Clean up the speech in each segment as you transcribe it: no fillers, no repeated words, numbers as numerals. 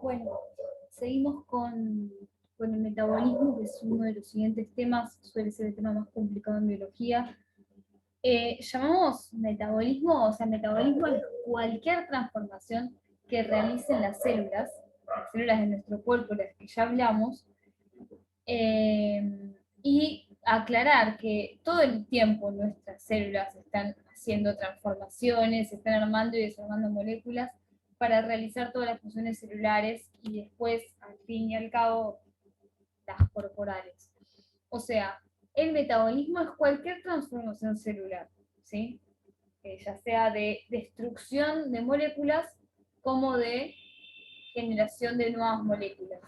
Bueno, seguimos con el metabolismo, que es uno de los siguientes temas, suele ser el tema más complicado en biología. Llamamos metabolismo, o sea, metabolismo es cualquier transformación que realicen las células de nuestro cuerpo, las que ya hablamos, y aclarar que todo el tiempo nuestras células están haciendo transformaciones, están armando y desarmando moléculas para realizar todas las funciones celulares y después, al fin y al cabo, las corporales. O sea, el metabolismo es cualquier transformación celular, ¿sí? Ya sea de destrucción de moléculas como de generación de nuevas moléculas.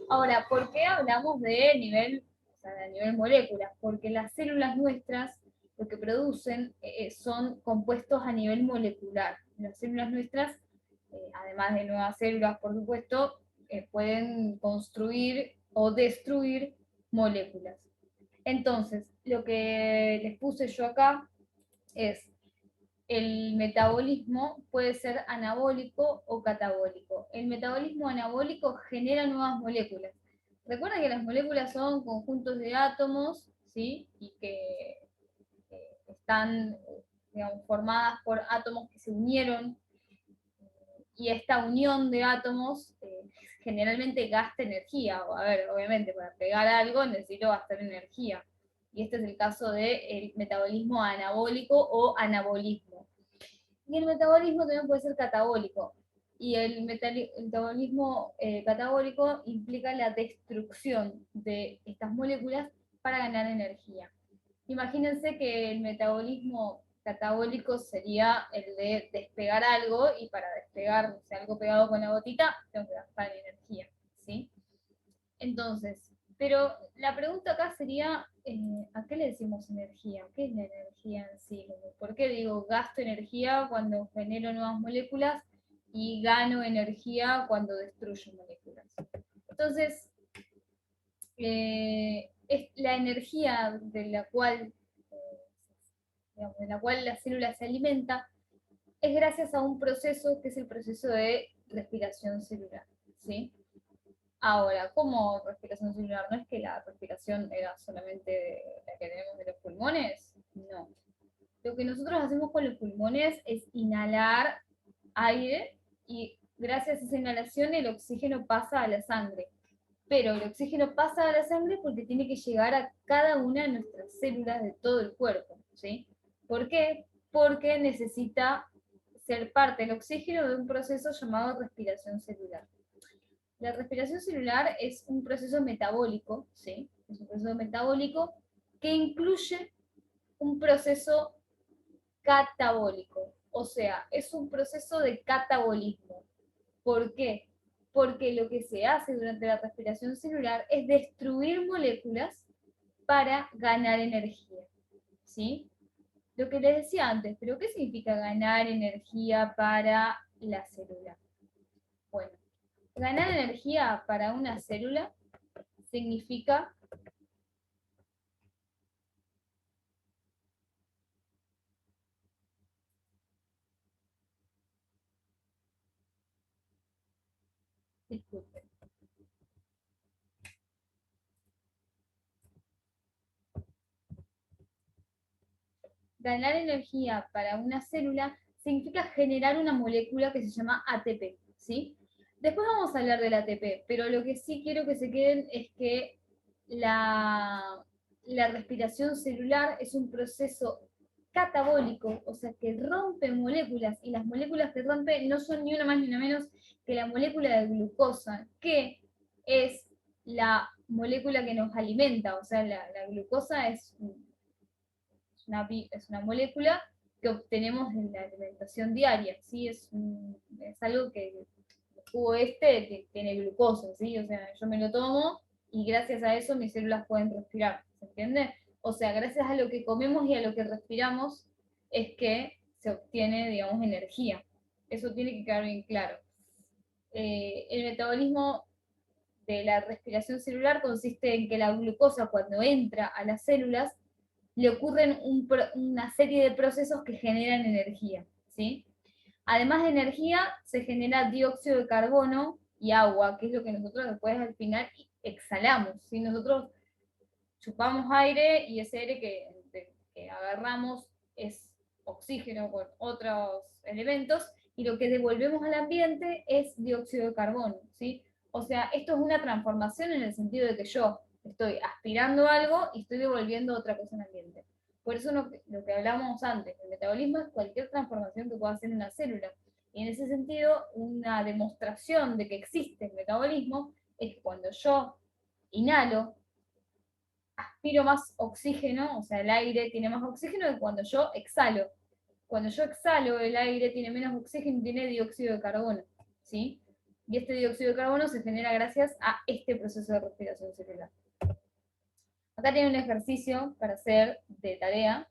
Ahora, ¿por qué hablamos de nivel, o sea, de nivel moléculas? Porque las células nuestras lo que producen son compuestos a nivel molecular. Las células nuestras, además de nuevas células, por supuesto, pueden construir o destruir moléculas. Entonces, lo que les puse yo acá es el metabolismo puede ser anabólico o catabólico. El metabolismo anabólico genera nuevas moléculas. Recuerden que las moléculas son conjuntos de átomos, ¿sí? Y que están, digamos, formadas por átomos que se unieron, y esta unión de átomos generalmente gasta energía. A ver, obviamente, para pegar algo necesito gastar energía. Y este es el caso del metabolismo anabólico o anabolismo. Y el metabolismo también puede ser catabólico. Y el metabolismo catabólico implica la destrucción de estas moléculas para ganar energía. Imagínense que el metabolismo catabólico sería el de despegar algo, y para despegar, o sea, algo pegado con la gotita, tengo que gastar energía, ¿sí? Entonces, pero la pregunta acá sería, ¿a qué le decimos energía? ¿Qué es la energía en sí? ¿Por qué digo gasto energía cuando genero nuevas moléculas y gano energía cuando destruyo moléculas? Entonces, es la energía de la cual la célula se alimenta, es gracias a un proceso que es el proceso de respiración celular, ¿sí? Ahora, ¿cómo respiración celular? No es que la respiración era solamente la que tenemos de los pulmones, no. Lo que nosotros hacemos con los pulmones es inhalar aire, y gracias a esa inhalación el oxígeno pasa a la sangre. Pero el oxígeno pasa a la sangre porque tiene que llegar a cada una de nuestras células de todo el cuerpo, ¿sí? ¿Por qué? Porque necesita ser parte del oxígeno de un proceso llamado respiración celular. La respiración celular es un proceso metabólico, ¿sí? Es un proceso metabólico que incluye un proceso catabólico, o sea, es un proceso de catabolismo. ¿Por qué? Porque lo que se hace durante la respiración celular es destruir moléculas para ganar energía, ¿sí? Lo que les decía antes, pero ¿qué significa ganar energía para la célula? Bueno, ganar energía para una célula significa, disculpen, ganar energía para una célula significa generar una molécula que se llama ATP, ¿sí? Después vamos a hablar del ATP, pero lo que sí quiero que se queden es que la respiración celular es un proceso catabólico, o sea, que rompe moléculas, y las moléculas que rompe no son ni una más ni una menos que la molécula de glucosa, que es la molécula que nos alimenta. O sea, la glucosa es una molécula que obtenemos en la alimentación diaria, ¿sí? Es algo que el jugo este que tiene glucosa, ¿sí? O sea, yo me lo tomo y gracias a eso mis células pueden respirar, ¿se entiende? O sea, gracias a lo que comemos y a lo que respiramos es que se obtiene, digamos, energía. Eso tiene que quedar bien claro. El metabolismo de la respiración celular consiste en que la glucosa, cuando entra a las células, le ocurren una serie de procesos que generan energía, ¿sí? Además de energía, se genera dióxido de carbono y agua, que es lo que nosotros después al final exhalamos. ¿Sí? Nosotros chupamos aire y ese aire que agarramos es oxígeno con otros elementos y lo que devolvemos al ambiente es dióxido de carbono, ¿sí? O sea, esto es una transformación en el sentido de que yo estoy aspirando algo y estoy devolviendo otra cosa al ambiente. Por eso lo que hablábamos antes, el metabolismo es cualquier transformación que pueda hacer una célula. Y en ese sentido, una demostración de que existe el metabolismo es que cuando yo inhalo, aspiro más oxígeno, o sea, el aire tiene más oxígeno que cuando yo exhalo. Cuando yo exhalo, el aire tiene menos oxígeno y tiene dióxido de carbono, ¿sí? Y este dióxido de carbono se genera gracias a este proceso de respiración celular. Acá tiene un ejercicio para hacer de tarea.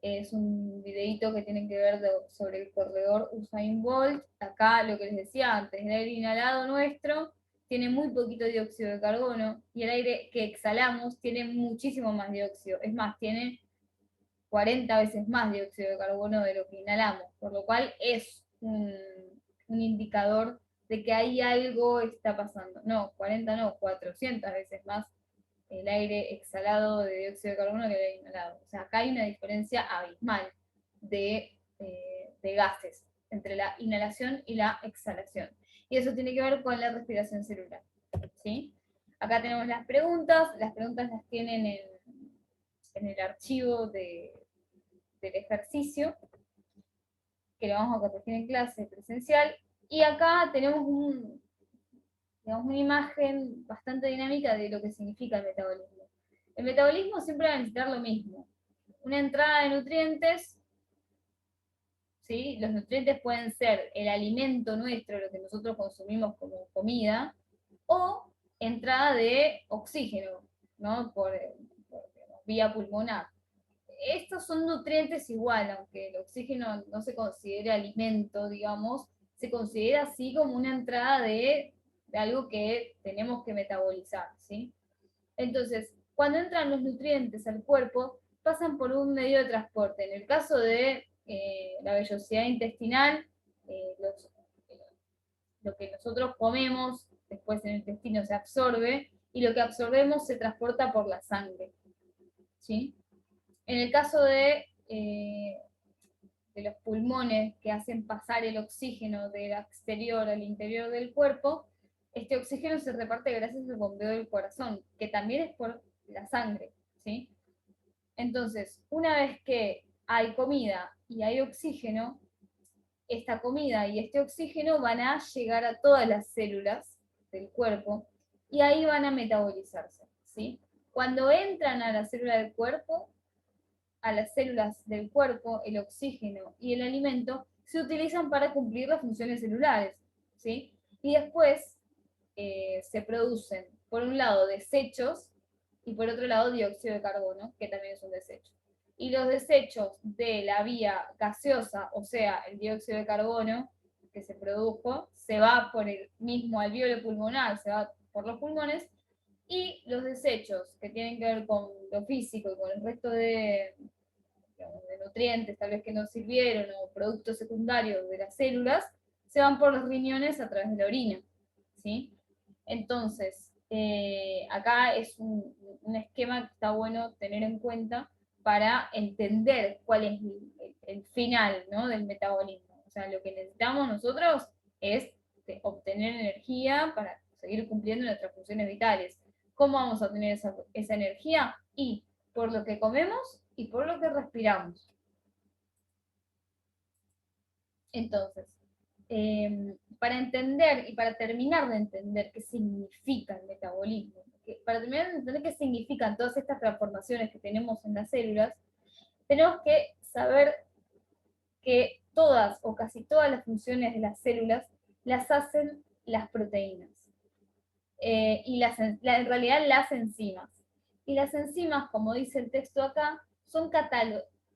Es un videito que tiene que ver sobre el corredor Usain Bolt. Acá lo que les decía antes, el aire inhalado nuestro tiene muy poquito dióxido de carbono y el aire que exhalamos tiene muchísimo más dióxido. Es más, tiene 40 veces más dióxido de carbono de lo que inhalamos, por lo cual es un indicador de que ahí algo está pasando. No, 40 no, 400 veces más el aire exhalado de dióxido de carbono que el aire inhalado. O sea, acá hay una diferencia abismal de gases entre la inhalación y la exhalación. Y eso tiene que ver con la respiración celular. ¿Sí? Acá tenemos las preguntas las tienen en el archivo del ejercicio, que lo vamos a corregir en clase presencial. Y acá tenemos digamos, una imagen bastante dinámica de lo que significa el metabolismo. El metabolismo siempre va a necesitar lo mismo. Una entrada de nutrientes, ¿sí? Los nutrientes pueden ser el alimento nuestro, lo que nosotros consumimos como comida, o entrada de oxígeno, ¿no? Por vía pulmonar. Estos son nutrientes igual, aunque el oxígeno no se considere alimento, digamos, se considera así como una entrada de algo que tenemos que metabolizar, ¿sí? Entonces, cuando entran los nutrientes al cuerpo, pasan por un medio de transporte. En el caso de la vellosidad intestinal, lo que nosotros comemos, después en el intestino se absorbe, y lo que absorbemos se transporta por la sangre, ¿sí? En el caso de los pulmones que hacen pasar el oxígeno del exterior al interior del cuerpo, este oxígeno se reparte gracias al bombeo del corazón, que también es por la sangre, ¿sí? Entonces, una vez que hay comida y hay oxígeno, esta comida y este oxígeno van a llegar a todas las células del cuerpo y ahí van a metabolizarse, ¿sí? Cuando entran a la célula del cuerpo, a las células del cuerpo, el oxígeno y el alimento se utilizan para cumplir las funciones celulares, ¿sí? Y después se producen, por un lado, desechos y por otro lado, dióxido de carbono, que también es un desecho. Y los desechos de la vía gaseosa, o sea, el dióxido de carbono que se produjo, se va por el mismo alveolo pulmonar, se va por los pulmones, y los desechos que tienen que ver con lo físico y con el resto de nutrientes, tal vez que no sirvieron, o productos secundarios de las células, se van por los riñones a través de la orina, ¿sí? Entonces, acá es un esquema que está bueno tener en cuenta para entender cuál es el final, ¿no? Del metabolismo. O sea, lo que necesitamos nosotros es obtener energía para seguir cumpliendo nuestras funciones vitales. ¿Cómo vamos a obtener esa energía? Y por lo que comemos y por lo que respiramos. Entonces, para entender y para terminar de entender qué significa el metabolismo, para terminar de entender qué significan todas estas transformaciones que tenemos en las células, tenemos que saber que todas o casi todas las funciones de las células las hacen las proteínas. Y en realidad las enzimas. Y las enzimas, como dice el texto acá, son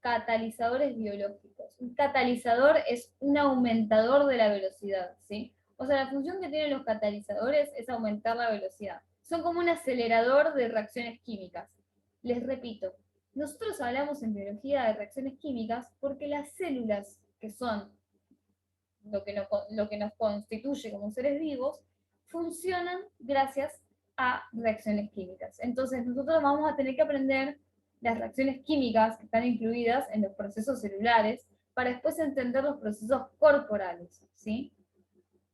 catalizadores biológicos. Un catalizador es un aumentador de la velocidad, ¿sí? O sea, la función que tienen los catalizadores es aumentar la velocidad. Son como un acelerador de reacciones químicas. Les repito, nosotros hablamos en biología de reacciones químicas porque las células, que son lo que nos constituye como seres vivos, funcionan gracias a reacciones químicas. Entonces nosotros vamos a tener que aprender las reacciones químicas que están incluidas en los procesos celulares para después entender los procesos corporales, ¿sí?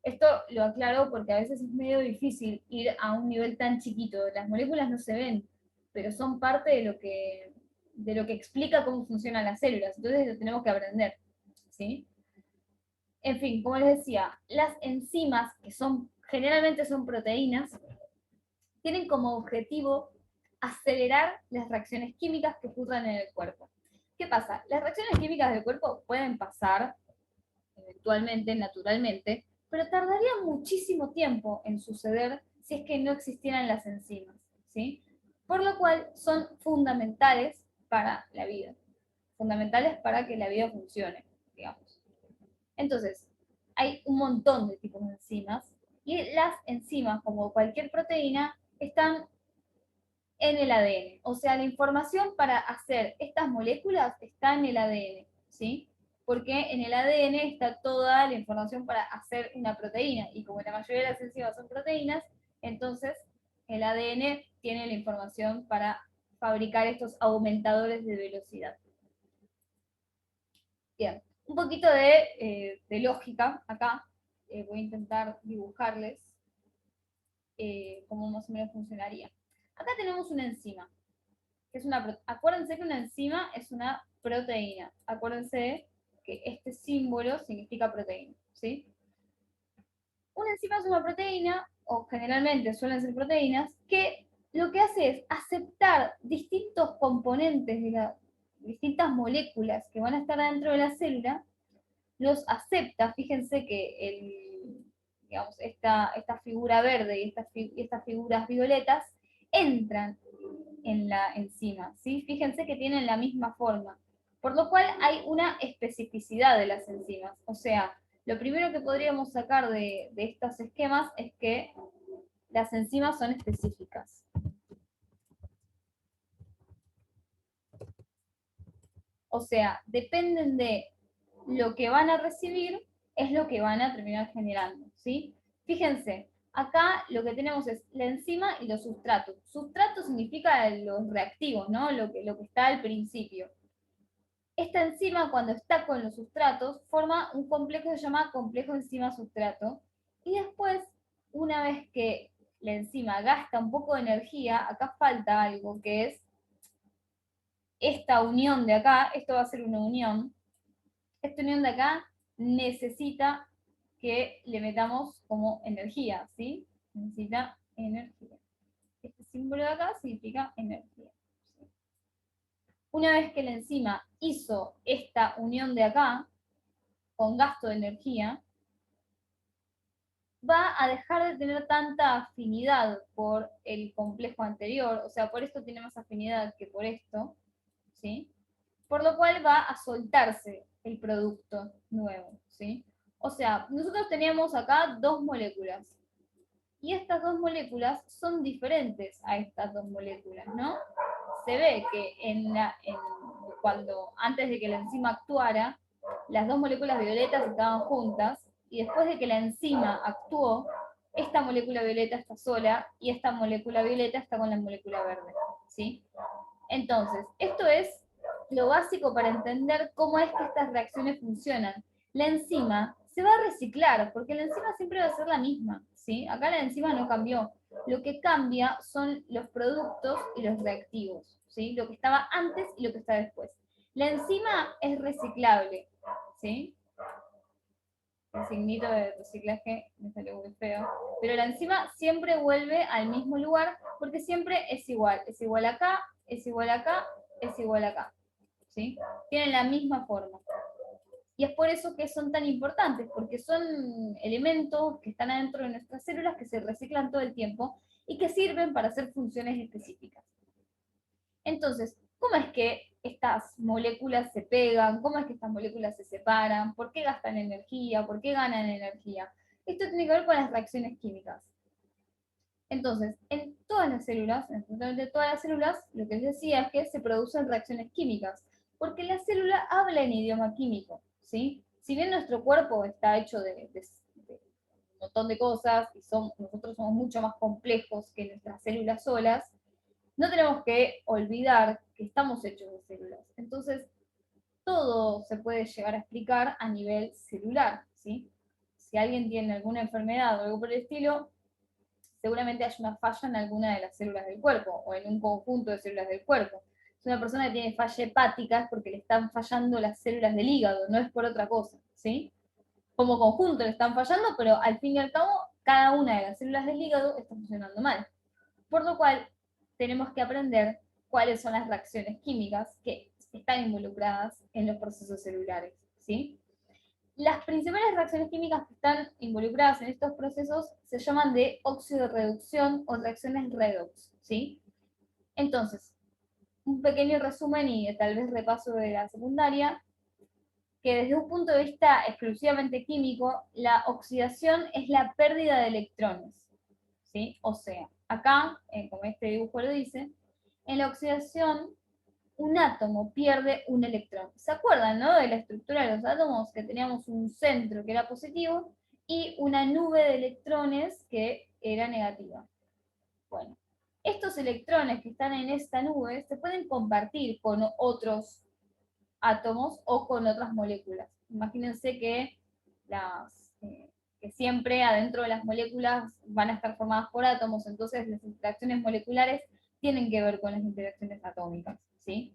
Esto lo aclaro porque a veces es medio difícil ir a un nivel tan chiquito. Las moléculas no se ven, pero son parte de lo que explica cómo funcionan las células. Entonces lo tenemos que aprender, ¿sí? En fin, como les decía, las enzimas, que generalmente son proteínas, tienen como objetivo acelerar las reacciones químicas que ocurran en el cuerpo. ¿Qué pasa? Las reacciones químicas del cuerpo pueden pasar eventualmente, naturalmente, pero tardaría muchísimo tiempo en suceder si es que no existieran las enzimas, ¿sí? Por lo cual son fundamentales para la vida, fundamentales para que la vida funcione, digamos. Entonces, hay un montón de tipos de enzimas y las enzimas, como cualquier proteína, están en el ADN. O sea, la información para hacer estas moléculas está en el ADN, ¿sí? Porque en el ADN está toda la información para hacer una proteína. Y como la mayoría de las enzimas son proteínas, entonces el ADN tiene la información para fabricar estos aumentadores de velocidad. Bien, un poquito de lógica acá. Voy a intentar dibujarles cómo más o menos funcionaría. Acá tenemos una enzima. Que es acuérdense que una enzima es una proteína. Acuérdense que este símbolo significa proteína, ¿sí? Una enzima es una proteína, o generalmente suelen ser proteínas, que lo que hace es aceptar distintos componentes de distintas moléculas que van a estar dentro de la célula, los acepta. Fíjense que digamos, esta figura verde y estas figuras violetas entran en la enzima, ¿sí? Fíjense que tienen la misma forma, por lo cual hay una especificidad de las enzimas. O sea, lo primero que podríamos sacar de estos esquemas es que las enzimas son específicas. O sea, dependen de lo que van a recibir, es lo que van a terminar generando, ¿sí? Fíjense, acá lo que tenemos es la enzima y los sustratos. Sustrato significa los reactivos, ¿no? Lo que está al principio. Esta enzima, cuando está con los sustratos, forma un complejo que se llama complejo enzima-sustrato. Y después, una vez que la enzima gasta un poco de energía, acá falta algo que es esta unión de acá. Esto va a ser una unión. Esta unión de acá necesita que le metamos como energía, ¿sí? Necesita energía. Este símbolo de acá significa energía. Una vez que la enzima hizo esta unión de acá, con gasto de energía, va a dejar de tener tanta afinidad por el complejo anterior, o sea, por esto tiene más afinidad que por esto, ¿sí? Por lo cual va a soltarse el producto nuevo, ¿sí? O sea, nosotros teníamos acá dos moléculas, y estas dos moléculas son diferentes a estas dos moléculas, ¿no? Se ve que antes de que la enzima actuara, las dos moléculas violetas estaban juntas, y después de que la enzima actuó, esta molécula violeta está sola, y esta molécula violeta está con la molécula verde, ¿sí? Entonces, esto es lo básico para entender cómo es que estas reacciones funcionan. La enzima se va a reciclar, porque la enzima siempre va a ser la misma, ¿sí? Acá la enzima no cambió. Lo que cambia son los productos y los reactivos, ¿sí? Lo que estaba antes y lo que está después. La enzima es reciclable, ¿sí? El signito de reciclaje me salió muy feo. Pero la enzima siempre vuelve al mismo lugar porque siempre es igual. Es igual acá, es igual acá, es igual acá, ¿sí? Tienen la misma forma. Y es por eso que son tan importantes, porque son elementos que están adentro de nuestras células que se reciclan todo el tiempo y que sirven para hacer funciones específicas. Entonces, ¿cómo es que estas moléculas se pegan? ¿Cómo es que estas moléculas se separan? ¿Por qué gastan energía? ¿Por qué ganan energía? Esto tiene que ver con las reacciones químicas. Entonces, en todas las células, en absolutamente todas las células, lo que les decía es que se producen reacciones químicas, porque la célula habla en idioma químico, ¿sí? Si bien nuestro cuerpo está hecho de montón de cosas y nosotros somos mucho más complejos que nuestras células solas, no tenemos que olvidar que estamos hechos de células. Entonces, todo se puede llegar a explicar a nivel celular, ¿sí? Si alguien tiene alguna enfermedad o algo por el estilo, seguramente hay una falla en alguna de las células del cuerpo o en un conjunto de células del cuerpo. Si una persona que tiene falla hepática es porque le están fallando las células del hígado, no es por otra cosa, ¿sí? Como conjunto le están fallando, pero al fin y al cabo, cada una de las células del hígado está funcionando mal. Por lo cual, tenemos que aprender cuáles son las reacciones químicas que están involucradas en los procesos celulares, ¿sí? Las principales reacciones químicas que están involucradas en estos procesos se llaman de oxidorreducción o reacciones redox, ¿sí? Entonces, un pequeño resumen y tal vez repaso de la secundaria, que desde un punto de vista exclusivamente químico, la oxidación es la pérdida de electrones, ¿sí? O sea, acá, como este dibujo lo dice, en la oxidación un átomo pierde un electrón. ¿Se acuerdan, no? De la estructura de los átomos, que teníamos un centro que era positivo y una nube de electrones que era negativa. Bueno, estos electrones que están en esta nube se pueden compartir con otros átomos o con otras moléculas. Imagínense que que siempre adentro de las moléculas van a estar formadas por átomos, entonces las interacciones moleculares tienen que ver con las interacciones atómicas, ¿sí?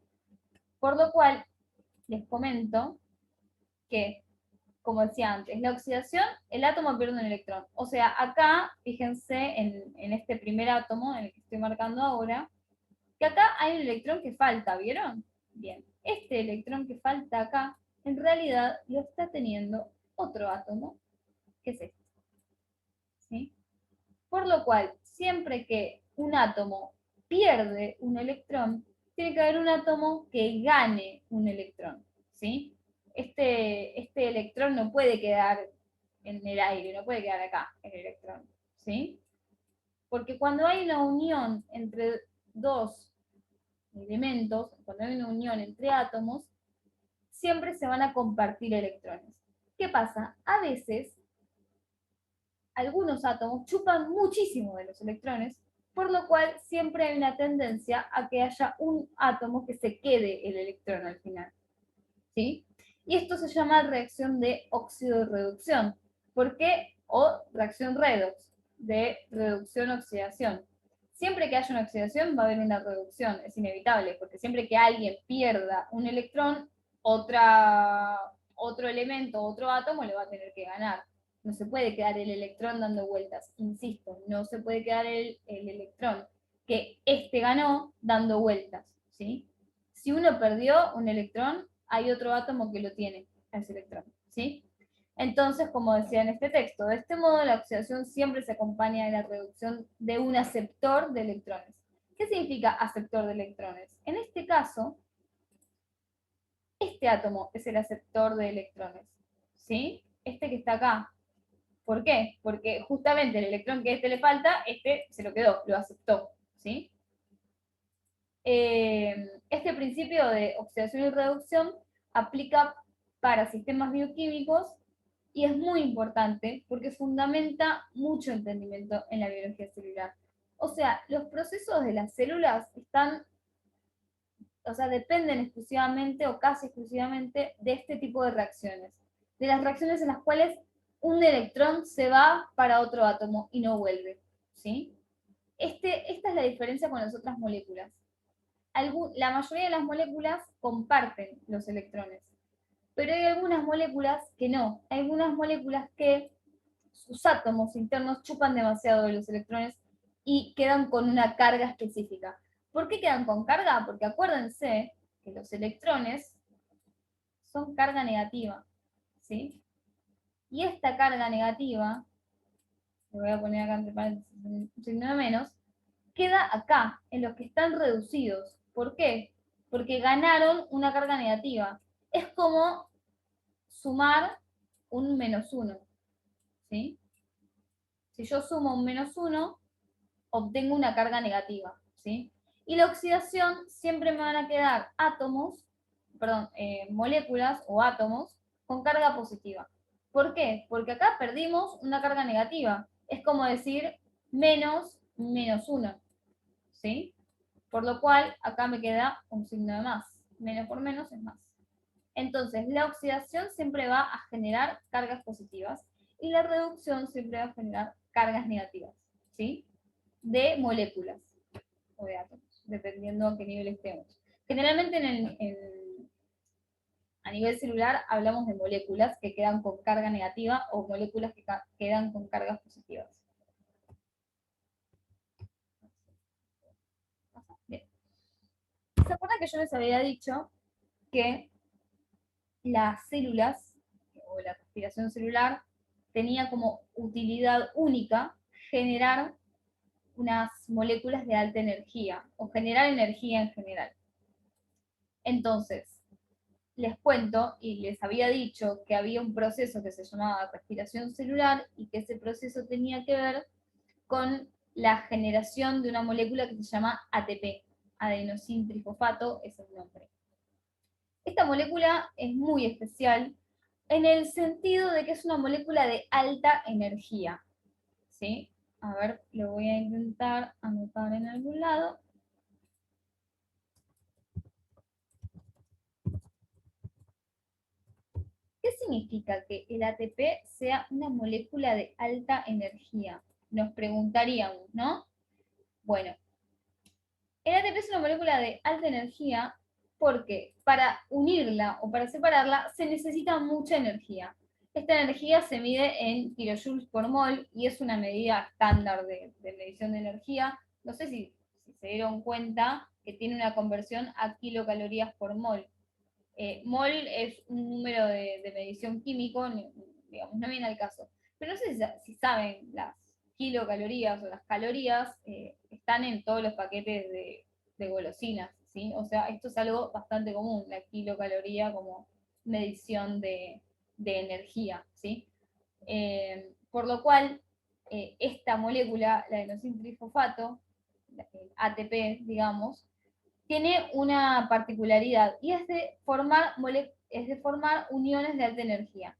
Por lo cual, les comento que, como decía antes, la oxidación, el átomo pierde un electrón. O sea, acá, fíjense en este primer átomo, en el que estoy marcando ahora, que acá hay un electrón que falta, ¿vieron? Bien, este electrón que falta acá, en realidad lo está teniendo otro átomo, que es este, ¿sí? Por lo cual, siempre que un átomo pierde un electrón, tiene que haber un átomo que gane un electrón, ¿sí? Este electrón no puede quedar en el aire, no puede quedar acá, el electrón, ¿sí? Porque cuando hay una unión entre dos elementos, cuando hay una unión entre átomos, siempre se van a compartir electrones. ¿Qué pasa? A veces algunos átomos chupan muchísimo de los electrones, por lo cual siempre hay una tendencia a que haya un átomo que se quede el electrón al final, ¿sí? Y esto se llama reacción de óxido-reducción. ¿Por qué? O reacción redox, de reducción-oxidación. Siempre que haya una oxidación va a haber una reducción, es inevitable, porque siempre que alguien pierda un electrón, otro elemento, otro átomo le va a tener que ganar. No se puede quedar el electrón dando vueltas, insisto, no se puede quedar el electrón que este ganó dando vueltas, ¿sí? Si uno perdió un electrón, hay otro átomo que lo tiene, ese electrón, ¿sí? Entonces, como decía en este texto, de este modo la oxidación siempre se acompaña de la reducción de un aceptor de electrones. ¿Qué significa aceptor de electrones? En este caso, este átomo es el aceptor de electrones, ¿sí? Este que está acá. ¿Por qué? Porque justamente el electrón que a este le falta, este se lo quedó, lo aceptó, ¿sí? Este principio de oxidación y reducción aplica para sistemas bioquímicos y es muy importante porque fundamenta mucho entendimiento en la biología celular. O sea, los procesos de las células dependen exclusivamente o casi exclusivamente de este tipo de reacciones. De las reacciones en las cuales un electrón se va para otro átomo y no vuelve, ¿sí? Esta es la diferencia con las otras moléculas. La mayoría de las moléculas comparten los electrones, pero hay algunas moléculas que no. Hay algunas moléculas que sus átomos internos chupan demasiado de los electrones y quedan con una carga específica. ¿Por qué quedan con carga? Porque acuérdense que los electrones son carga negativa, ¿sí? Y esta carga negativa, le voy a poner acá entre paréntesis un signo de menos, queda acá, en los que están reducidos. ¿Por qué? Porque ganaron una carga negativa. Es como sumar un menos uno, ¿sí? Si yo sumo un menos uno, obtengo una carga negativa, ¿sí? Y la oxidación siempre me van a quedar moléculas o átomos con carga positiva. ¿Por qué? Porque acá perdimos una carga negativa. Es como decir menos menos 1, ¿sí? Por lo cual, acá me queda un signo de más. Menos por menos es más. Entonces, la oxidación siempre va a generar cargas positivas y la reducción siempre va a generar cargas negativas, ¿sí? De moléculas o de átomos, dependiendo a qué nivel estemos. Generalmente a nivel celular hablamos de moléculas que quedan con carga negativa o moléculas que quedan con cargas positivas. Bien. ¿Se acuerdan que yo les había dicho que las células o la respiración celular tenía como utilidad única generar unas moléculas de alta energía o generar energía en general? Entonces, les cuento y les había dicho que había un proceso que se llamaba respiración celular y que ese proceso tenía que ver con la generación de una molécula que se llama ATP, adenosín trifosfato, es el nombre. Esta molécula es muy especial en el sentido de que es una molécula de alta energía, ¿sí? A ver, lo voy a intentar anotar en algún lado. ¿Qué significa que el ATP sea una molécula de alta energía? Nos preguntaríamos, ¿no? Bueno, el ATP es una molécula de alta energía porque para unirla o para separarla se necesita mucha energía. Esta energía se mide en kilojoules por mol y es una medida estándar de medición de energía. No sé si se dieron cuenta que tiene una conversión a kilocalorías por mol. Mol es un número de medición químico, digamos, no viene al caso. Pero no sé si saben, las kilocalorías o las calorías están en todos los paquetes de golosinas, ¿sí? O sea, esto es algo bastante común, la kilocaloría como medición de energía, ¿sí? Por lo cual, esta molécula, la adenosín-trifosfato, el ATP, digamos, tiene una particularidad y es de formar uniones de alta energía.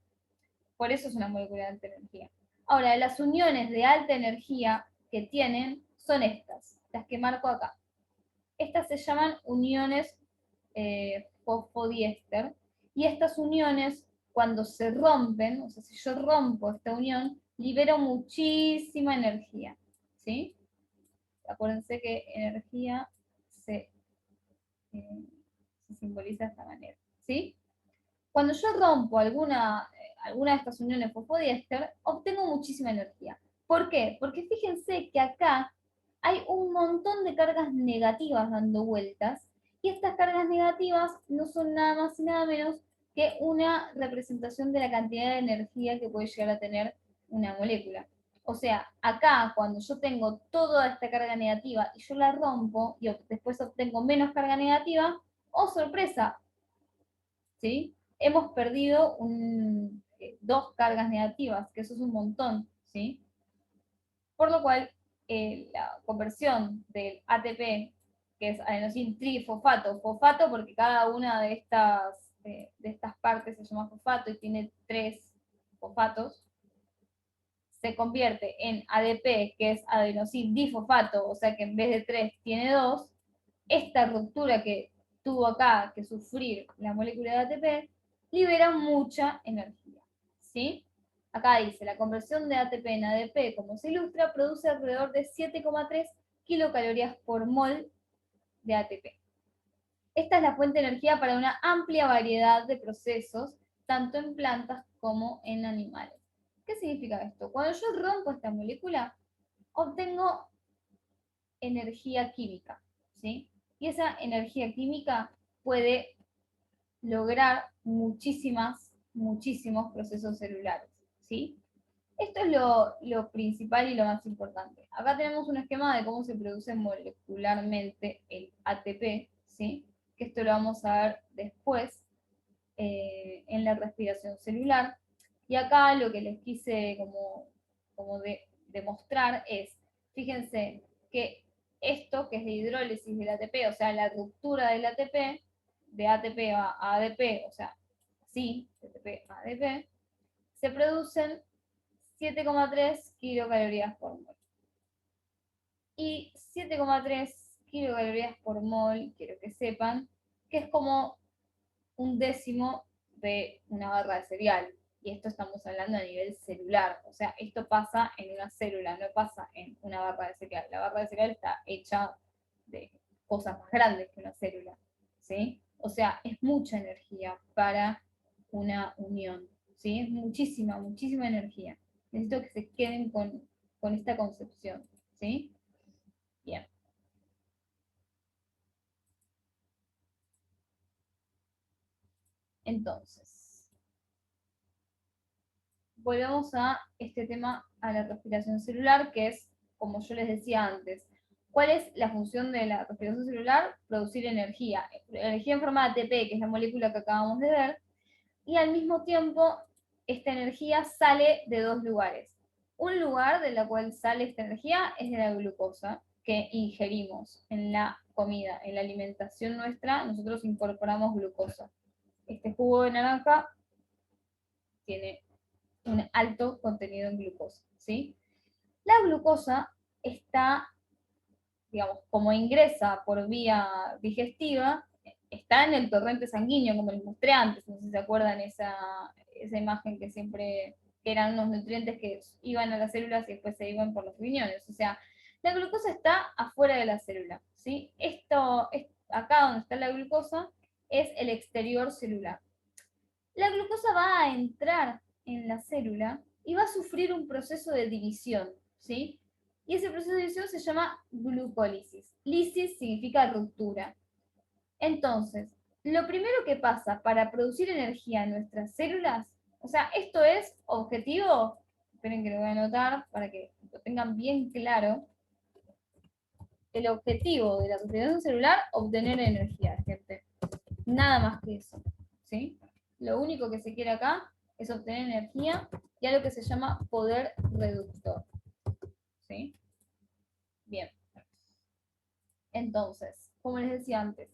Por eso es una molécula de alta energía. Ahora, las uniones de alta energía que tienen son estas, las que marco acá. Estas se llaman uniones fosfodiéster y estas uniones, cuando se rompen, o sea, si yo rompo esta unión, libero muchísima energía, ¿sí? Acuérdense que energía se se simboliza de esta manera, ¿sí? Cuando yo rompo alguna de estas uniones fosfodiéster, obtengo muchísima energía. ¿Por qué? Porque fíjense que acá hay un montón de cargas negativas dando vueltas, y estas cargas negativas no son nada más y nada menos que una representación de la cantidad de energía que puede llegar a tener una molécula. O sea, acá cuando yo tengo toda esta carga negativa y yo la rompo y después obtengo menos carga negativa, ¡oh sorpresa! ¿Sí? Hemos perdido dos cargas negativas, que eso es un montón, ¿sí? Por lo cual, la conversión del ATP, que es adenosín trifosfato, fosfato porque cada una de estas partes se llama fosfato y tiene 3 fosfatos, se convierte en ADP, que es adenosín difosfato, o sea que en vez de 3 tiene 2. Esta ruptura que tuvo acá que sufrir la molécula de ATP libera mucha energía, ¿sí? Acá dice, la conversión de ATP en ADP, como se ilustra, produce alrededor de 7,3 kilocalorías por mol de ATP. Esta es la fuente de energía para una amplia variedad de procesos, tanto en plantas como en animales. ¿Qué significa esto? Cuando yo rompo esta molécula, obtengo energía química, ¿sí? Y esa energía química puede lograr muchísimos procesos celulares, ¿sí? Esto es lo principal y lo más importante. Acá tenemos un esquema de cómo se produce molecularmente el ATP, ¿sí? Que esto lo vamos a ver después en la respiración celular. Y acá lo que les quise como demostrar es, fíjense que esto que es de hidrólisis del ATP, o sea, la ruptura del ATP, de ATP a ADP, o sea, sí, de ATP a ADP, se producen 7,3 kilocalorías por mol. Y 7,3 kilocalorías por mol, quiero que sepan, que es como un décimo de una barra de cereal. Y esto estamos hablando a nivel celular. O sea, esto pasa en una célula, no pasa en una barra de cereal. La barra de cereal está hecha de cosas más grandes que una célula. ¿Sí? O sea, es mucha energía para una unión. ¿Sí? Es muchísima, muchísima energía. Necesito que se queden con esta concepción. ¿Sí? Bien. Entonces, volvemos a este tema, a la respiración celular, que es, como yo les decía antes, ¿cuál es la función de la respiración celular? Producir energía. Energía en forma de ATP, que es la molécula que acabamos de ver, y al mismo tiempo esta energía sale de dos lugares. Un lugar de la cual sale esta energía es de la glucosa que ingerimos en la comida, en la alimentación nuestra, nosotros incorporamos glucosa. Este jugo de naranja tiene un alto contenido en glucosa, ¿sí? La glucosa está, digamos, como ingresa por vía digestiva, está en el torrente sanguíneo, como les mostré antes, no sé si se acuerdan esa imagen que siempre, que eran unos nutrientes que iban a las células y después se iban por los riñones, o sea, la glucosa está afuera de la célula, ¿sí? Acá donde está la glucosa es el exterior celular. La glucosa va a entrar en la célula y va a sufrir un proceso de división, ¿sí? Y ese proceso de división se llama glucólisis. Lisis significa ruptura. Entonces, lo primero que pasa para producir energía en nuestras células, o sea, esto es objetivo, esperen que lo voy a anotar para que lo tengan bien claro, el objetivo de la respiración celular, obtener energía, gente. Nada más que eso, ¿sí? Lo único que se quiere acá es obtener energía y algo que se llama poder reductor, ¿sí? Bien. Entonces, como les decía antes,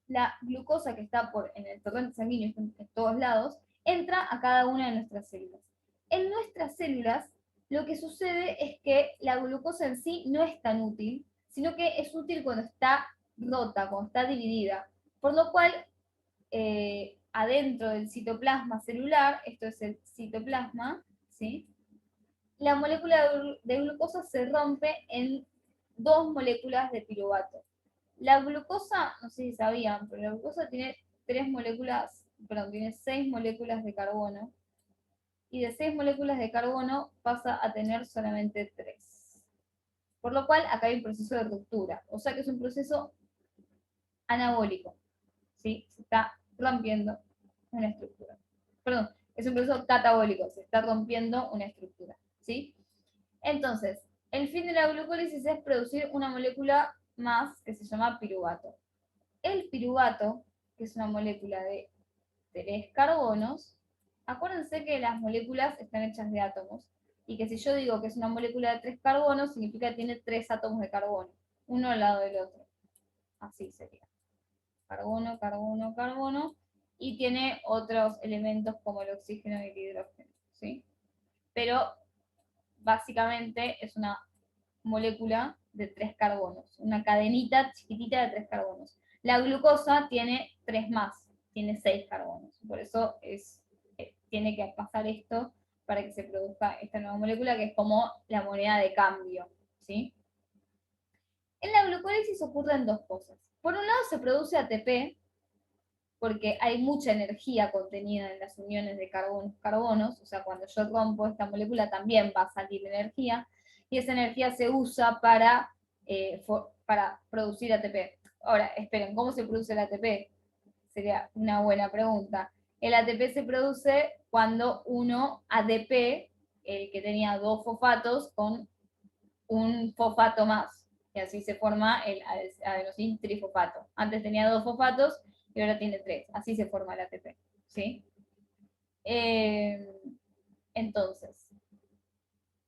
la glucosa que está en el torrente sanguíneo en todos lados entra a cada una de nuestras células. En nuestras células, lo que sucede es que la glucosa en sí no es tan útil, sino que es útil cuando está rota, cuando está dividida. Por lo cual, adentro del citoplasma celular, esto es el citoplasma, ¿sí? La molécula de glucosa se rompe en dos moléculas de piruvato. La glucosa, no sé si sabían, pero la glucosa tiene tiene 6 moléculas de carbono, y de 6 moléculas de carbono pasa a tener solamente 3. Por lo cual acá hay un proceso de ruptura, o sea que es un proceso anabólico, ¿sí? Se está rompiendo una estructura. Perdón, es un proceso catabólico, se está rompiendo una estructura, ¿sí? Entonces, el fin de la glucólisis es producir una molécula más que se llama piruvato. El piruvato, que es una molécula de 3 carbonos, acuérdense que las moléculas están hechas de átomos, y que si yo digo que es una molécula de 3 carbonos, significa que tiene 3 átomos de carbono, uno al lado del otro. Así sería. Carbono, carbono, carbono, y tiene otros elementos como el oxígeno y el hidrógeno, ¿sí? Pero básicamente es una molécula de 3 carbonos, una cadenita chiquitita de 3 carbonos. La glucosa tiene 3 más, tiene 6 carbonos, por eso tiene que pasar esto para que se produzca esta nueva molécula, que es como la moneda de cambio, ¿sí? En la glucólisis ocurren dos cosas. Por un lado se produce ATP, porque hay mucha energía contenida en las uniones de carbonos, o sea, cuando yo rompo esta molécula también va a salir energía, y esa energía se usa para producir ATP. Ahora, esperen, ¿cómo se produce el ATP? Sería una buena pregunta. El ATP se produce cuando uno ADP, el que tenía 2 fosfatos, con un fosfato más, y así se forma el adenosin trifosfato. Antes tenía 2 fosfatos y ahora tiene 3. Así se forma el ATP, ¿sí? Eh, entonces,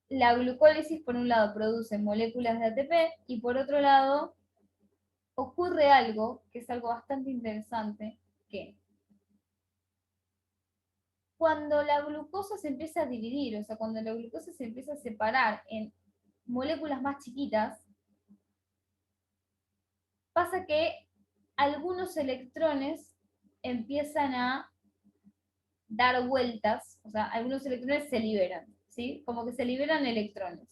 la glucólisis por un lado produce moléculas de ATP y por otro lado ocurre algo que es algo bastante interesante, que cuando la glucosa se empieza a dividir, o sea, cuando la glucosa se empieza a separar en moléculas más chiquitas, pasa que algunos electrones empiezan a dar vueltas, o sea, algunos electrones se liberan, ¿sí? Como que se liberan electrones.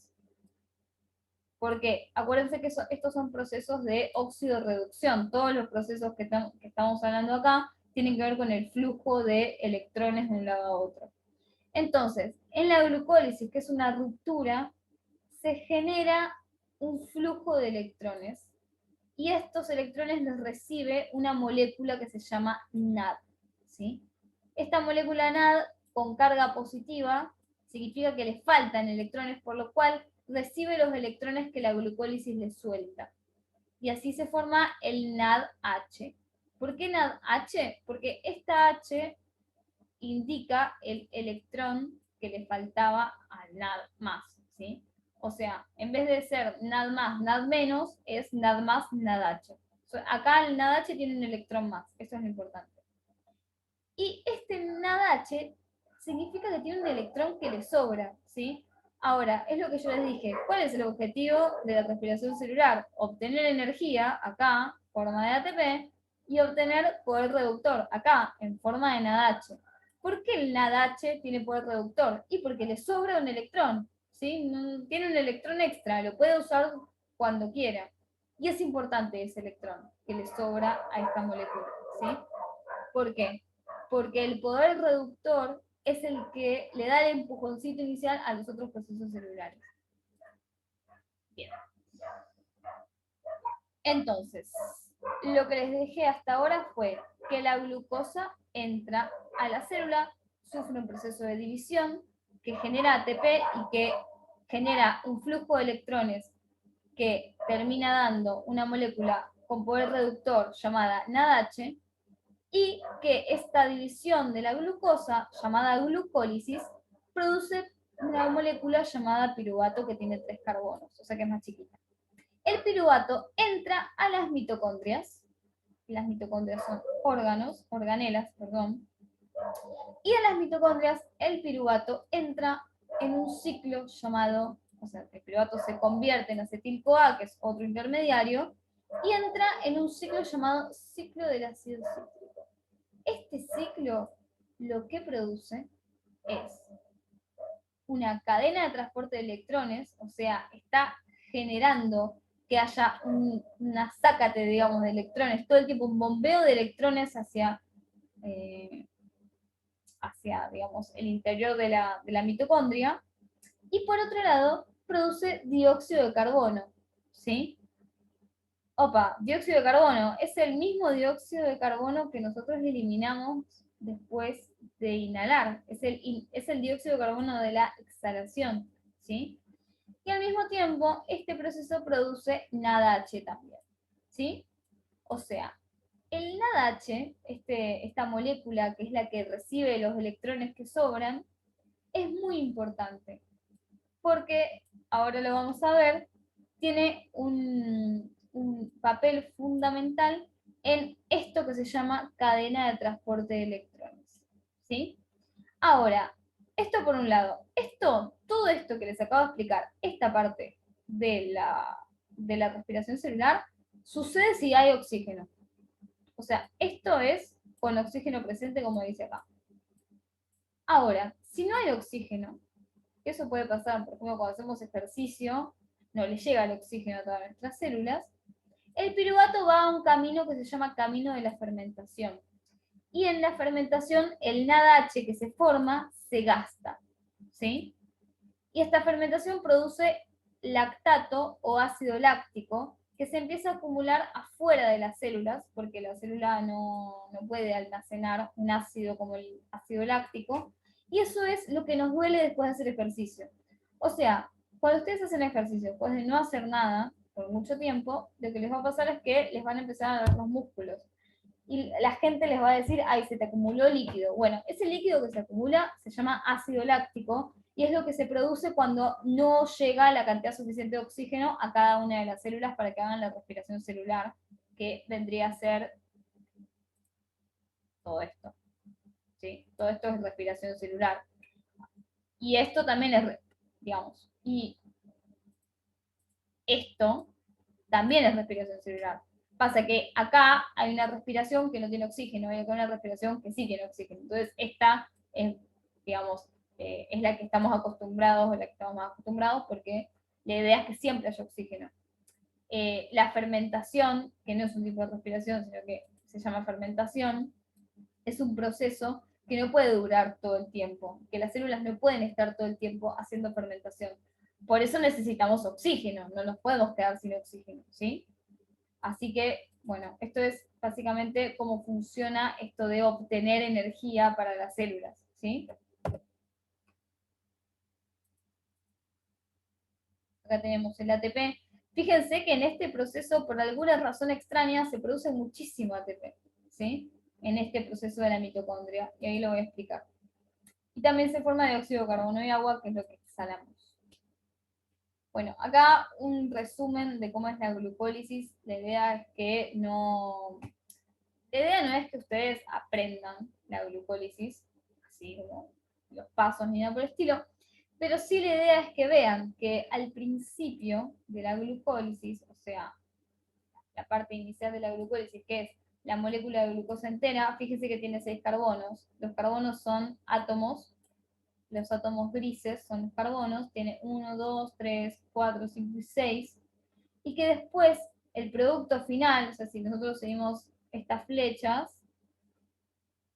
Porque acuérdense que estos son procesos de óxido-reducción. Todos los procesos que estamos hablando acá tienen que ver con el flujo de electrones de un lado a otro. Entonces, en la glucólisis, que es una ruptura, se genera un flujo de electrones y estos electrones los recibe una molécula que se llama NAD, ¿sí? Esta molécula NAD con carga positiva significa que le faltan electrones, por lo cual recibe los electrones que la glucólisis le suelta. Y así se forma el NADH. ¿Por qué NADH? Porque esta H indica el electrón que le faltaba al NAD más, ¿sí? O sea, en vez de ser NAD más, NAD menos, es NAD más, NADH. Acá el NADH tiene un electrón más, eso es lo importante. Y este NADH significa que tiene un electrón que le sobra, ¿sí? Ahora, es lo que yo les dije, ¿cuál es el objetivo de la respiración celular? Obtener energía, acá, en forma de ATP, y obtener poder reductor, acá, en forma de NADH. ¿Por qué el NADH tiene poder reductor? Y porque le sobra un electrón, ¿sí? Tiene un electrón extra, lo puede usar cuando quiera. Y es importante ese electrón que le sobra a esta molécula, ¿sí? ¿Por qué? Porque el poder reductor es el que le da el empujoncito inicial a los otros procesos celulares. Bien. Entonces, lo que les dejé hasta ahora fue que la glucosa entra a la célula, sufre un proceso de división que genera ATP y que genera un flujo de electrones que termina dando una molécula con poder reductor llamada NADH, y que esta división de la glucosa, llamada glucólisis, produce una molécula llamada piruvato que tiene 3 carbonos, o sea que es más chiquita. El piruvato entra a las mitocondrias son organelas, perdón, y en las mitocondrias el piruvato entra en un ciclo llamado, o sea, el piruvato se convierte en acetil-CoA, que es otro intermediario, y entra en un ciclo llamado ciclo del ácido cítrico. Este ciclo lo que produce es una cadena de transporte de electrones, o sea, está generando que haya una sácate, digamos, de electrones, todo el tiempo un bombeo de electrones hacia digamos, el interior de la mitocondria, y por otro lado, produce dióxido de carbono, ¿sí? Opa, dióxido de carbono, es el mismo dióxido de carbono que nosotros eliminamos después de inhalar, es el dióxido de carbono de la exhalación, ¿sí? Y al mismo tiempo, este proceso produce NADH también, ¿sí? O sea, el NADH, esta molécula que es la que recibe los electrones que sobran, es muy importante, porque, ahora lo vamos a ver, tiene un papel fundamental en esto que se llama cadena de transporte de electrones, ¿sí? Ahora, esto por un lado, todo esto que les acabo de explicar, esta parte de la respiración celular, sucede si hay oxígeno. O sea, esto es con oxígeno presente, como dice acá. Ahora, si no hay oxígeno, eso puede pasar, por ejemplo, cuando hacemos ejercicio, no le llega el oxígeno a todas nuestras células, el piruvato va a un camino que se llama camino de la fermentación. Y en la fermentación, el NADH que se forma se gasta, ¿sí? Y esta fermentación produce lactato o ácido láctico que se empieza a acumular afuera de las células, porque la célula no puede almacenar un ácido como el ácido láctico, y eso es lo que nos duele después de hacer ejercicio. O sea, cuando ustedes hacen ejercicio, después de no hacer nada por mucho tiempo, lo que les va a pasar es que les van a empezar a doler los músculos. Y la gente les va a decir, ay, se te acumuló líquido. Bueno, ese líquido que se acumula se llama ácido láctico y es lo que se produce cuando no llega la cantidad suficiente de oxígeno a cada una de las células para que hagan la respiración celular, que vendría a ser todo esto. ¿sí? Todo esto es respiración celular. Y esto también es, digamos, y esto también es respiración celular. Pasa que acá hay una respiración que no tiene oxígeno, y acá una respiración que sí tiene oxígeno. Entonces, esta es, digamos, es la que estamos acostumbrados, o la que estamos más acostumbrados, porque la idea es que siempre haya oxígeno. La fermentación, que no es un tipo de respiración, sino que se llama fermentación, es un proceso que no puede durar todo el tiempo, que las células no pueden estar todo el tiempo haciendo fermentación. Por eso necesitamos oxígeno, no nos podemos quedar sin oxígeno, ¿sí? Así que, bueno, esto es básicamente cómo funciona esto de obtener energía para las células, ¿sí? Acá tenemos el ATP. Fíjense que en este proceso, por alguna razón extraña, se produce muchísimo ATP, ¿sí? En este proceso de la mitocondria, y ahí lo voy a explicar. Y también se forma dióxido de carbono y agua, que es lo que exhalamos. Bueno, acá un resumen de cómo es la glucólisis. La idea es que no... La idea no es que ustedes aprendan la glucólisis, así como los pasos ni nada por el estilo, pero sí la idea es que vean que al principio de la glucólisis, o sea, la parte inicial de la glucólisis, que es la molécula de glucosa entera, fíjense que tiene 6 carbonos. Los carbonos son átomos, los átomos grises son los carbonos, tiene 1, 2, 3, 4, 5 y 6, y que después el producto final, o sea, si nosotros seguimos estas flechas,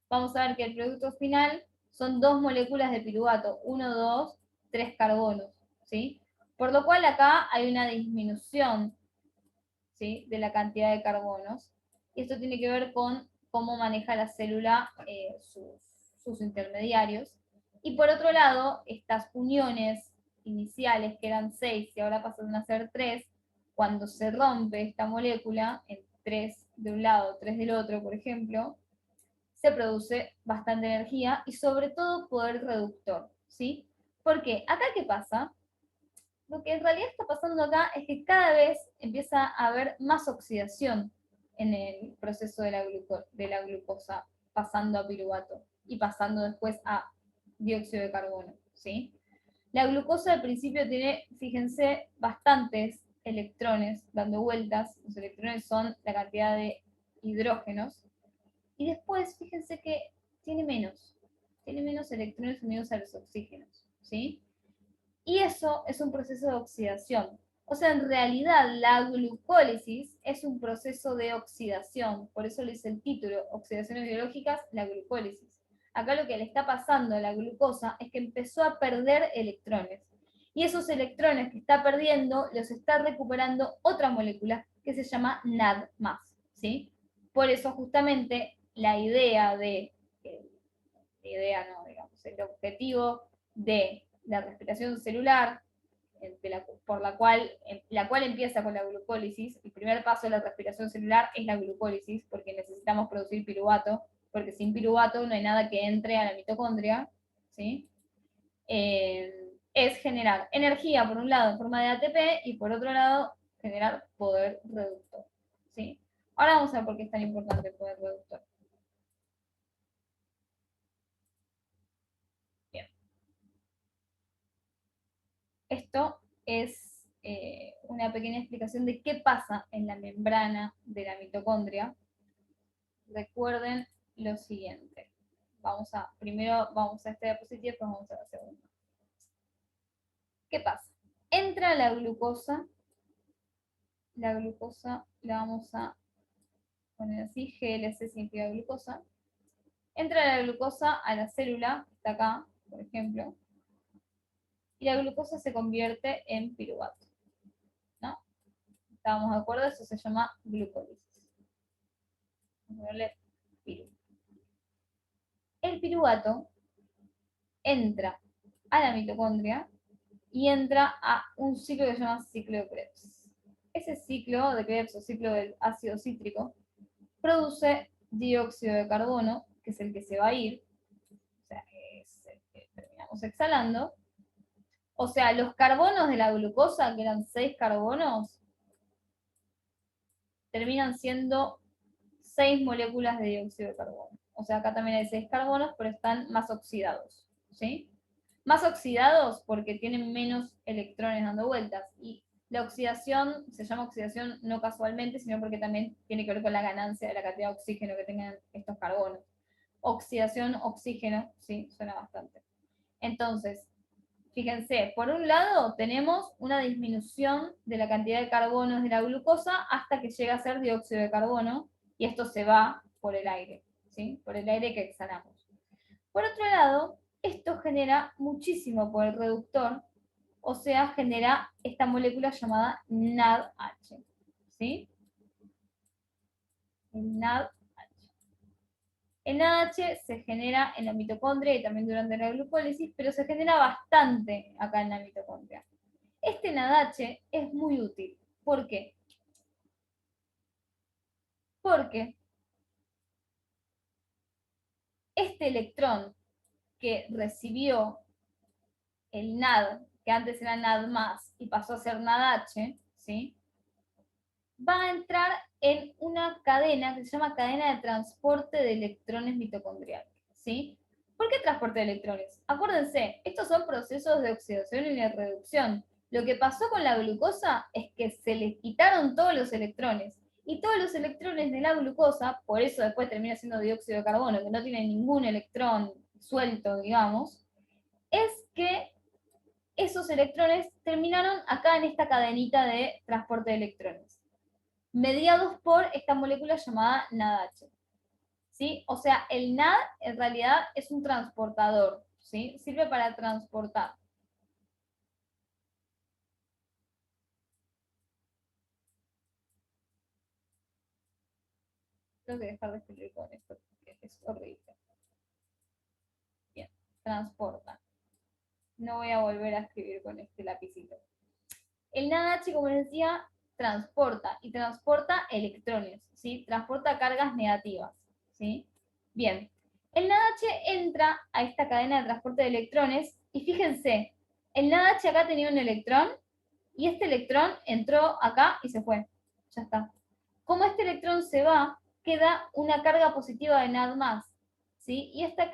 vamos a ver que el producto final son 2 moléculas de piruvato, 1, 2, 3 carbonos, ¿sí? Por lo cual acá hay una disminución, ¿sí?, de la cantidad de carbonos, y esto tiene que ver con cómo maneja la célula sus intermediarios. Y por otro lado, estas uniones iniciales, que eran 6 y ahora pasan a ser 3, cuando se rompe esta molécula en 3 de un lado, 3 del otro, por ejemplo, se produce bastante energía y sobre todo poder reductor, ¿sí? Porque acá, ¿qué pasa? Lo que en realidad está pasando acá es que cada vez empieza a haber más oxidación en el proceso de la glucosa, pasando a piruvato y pasando después a dióxido de carbono, ¿sí? La glucosa al principio tiene, fíjense, bastantes electrones dando vueltas. Los electrones son la cantidad de hidrógenos. Y después, fíjense que tiene menos electrones unidos a los oxígenos, ¿sí? Y eso es un proceso de oxidación. O sea, en realidad la glucólisis es un proceso de oxidación, por eso le dice el título, oxidaciones biológicas, la glucólisis. Acá lo que le está pasando a la glucosa es que empezó a perder electrones. Y esos electrones que está perdiendo los está recuperando otra molécula que se llama NAD+, ¿sí? Por eso justamente la idea de, idea no, digamos, el objetivo de la respiración celular, por la cual empieza con la glucólisis. El primer paso de la respiración celular es la glucólisis, porque necesitamos producir piruvato, porque sin piruvato no hay nada que entre a la mitocondria, ¿sí? Es generar energía, por un lado, en forma de ATP, y por otro lado, generar poder reductor, ¿sí? Ahora vamos a ver por qué es tan importante el poder reductor. Bien. Esto es una pequeña explicación de qué pasa en la membrana de la mitocondria. Recuerden lo siguiente. Primero vamos a esta diapositiva, después vamos a la segunda. ¿Qué pasa? Entra la glucosa la vamos a poner así, GLC significa glucosa. Entra la glucosa a la célula, que está acá, por ejemplo, y la glucosa se convierte en piruvato, ¿no? ¿Estábamos de acuerdo? Eso se llama glucólisis. Vamos a ponerle piru. El piruvato entra a la mitocondria y entra a un ciclo que se llama ciclo de Krebs. Ese ciclo de Krebs o ciclo del ácido cítrico produce dióxido de carbono, que es el que se va a ir, o sea, es el que terminamos exhalando. O sea, los carbonos de la glucosa, que eran 6 carbonos, terminan siendo 6 moléculas de dióxido de carbono. o sea, acá también hay 6 carbonos, pero están más oxidados, ¿sí? Más oxidados porque tienen menos electrones dando vueltas, y la oxidación se llama oxidación no casualmente, sino porque también tiene que ver con la ganancia de la cantidad de oxígeno que tengan estos carbonos. Oxidación, oxígeno, sí, suena bastante. Entonces, fíjense, por un lado tenemos una disminución de la cantidad de carbonos de la glucosa hasta que llega a ser dióxido de carbono, y esto se va por el aire, ¿sí? Por el aire que exhalamos. Por otro lado, esto genera muchísimo por el reductor, o sea, genera esta molécula llamada NADH, ¿sí? El NADH. El NADH se genera en la mitocondria y también durante la glucólisis, pero se genera bastante acá en la mitocondria. Este NADH es muy útil. ¿Por qué? Porque este electrón que recibió el NAD, que antes era NAD+, y pasó a ser NADH, ¿sí? Va a entrar en una cadena que se llama cadena de transporte de electrones mitocondriales, ¿sí? ¿Por qué transporte de electrones? Acuérdense, estos son procesos de oxidación y de reducción. Lo que pasó con la glucosa es que se le quitaron todos los electrones, y todos los electrones de la glucosa, por eso después termina siendo dióxido de carbono, que no tiene ningún electrón suelto, digamos, es que esos electrones terminaron acá en esta cadenita de transporte de electrones, mediados por esta molécula llamada NADH, ¿sí? O sea, el NAD en realidad es un transportador, ¿sí? Sirve para transportar. Tengo que dejar de escribir con esto porque es horrible. Bien, transporta. No voy a volver a escribir con este lapicito. El NADH, como les decía, transporta, y transporta electrones, ¿sí? Transporta cargas negativas, ¿sí? Bien, el NADH entra a esta cadena de transporte de electrones, y fíjense, el NADH acá tenía un electrón, y este electrón entró acá y se fue. Ya está. Como este electrón se va, queda una carga positiva de NAD+, ¿sí? Y esta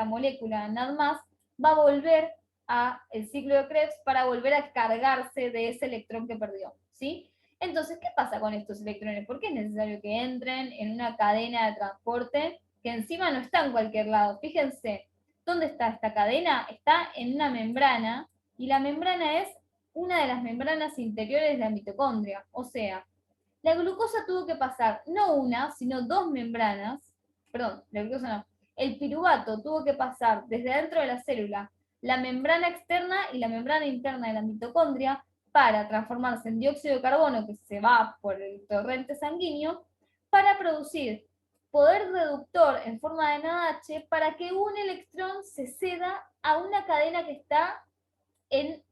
molécula NAD+, va a volver a el ciclo de Krebs para volver a cargarse de ese electrón que perdió, ¿sí? Entonces, ¿qué pasa con estos electrones? ¿Por qué es necesario que entren en una cadena de transporte que encima no está en cualquier lado? Fíjense, ¿dónde está esta cadena? Está en una membrana, y la membrana es una de las membranas interiores de la mitocondria. O sea, la glucosa tuvo que pasar no una, sino dos membranas, perdón, la glucosa no, el piruvato tuvo que pasar desde dentro de la célula la membrana externa y la membrana interna de la mitocondria para transformarse en dióxido de carbono que se va por el torrente sanguíneo para producir poder reductor en forma de NADH para que un electrón se ceda a una cadena que está en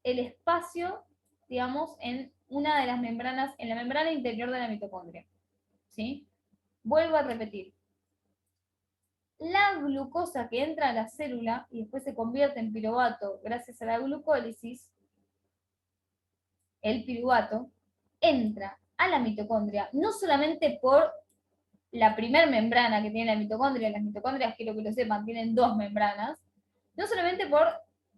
el espacio, digamos, en una de las membranas, en la membrana interior de la mitocondria, ¿sí? Vuelvo a repetir. La glucosa que entra a la célula y después se convierte en piruvato gracias a la glucólisis, el piruvato, entra a la mitocondria, no solamente por la primer membrana que tiene la mitocondria, las mitocondrias, quiero que lo sepan, tienen dos membranas, no solamente por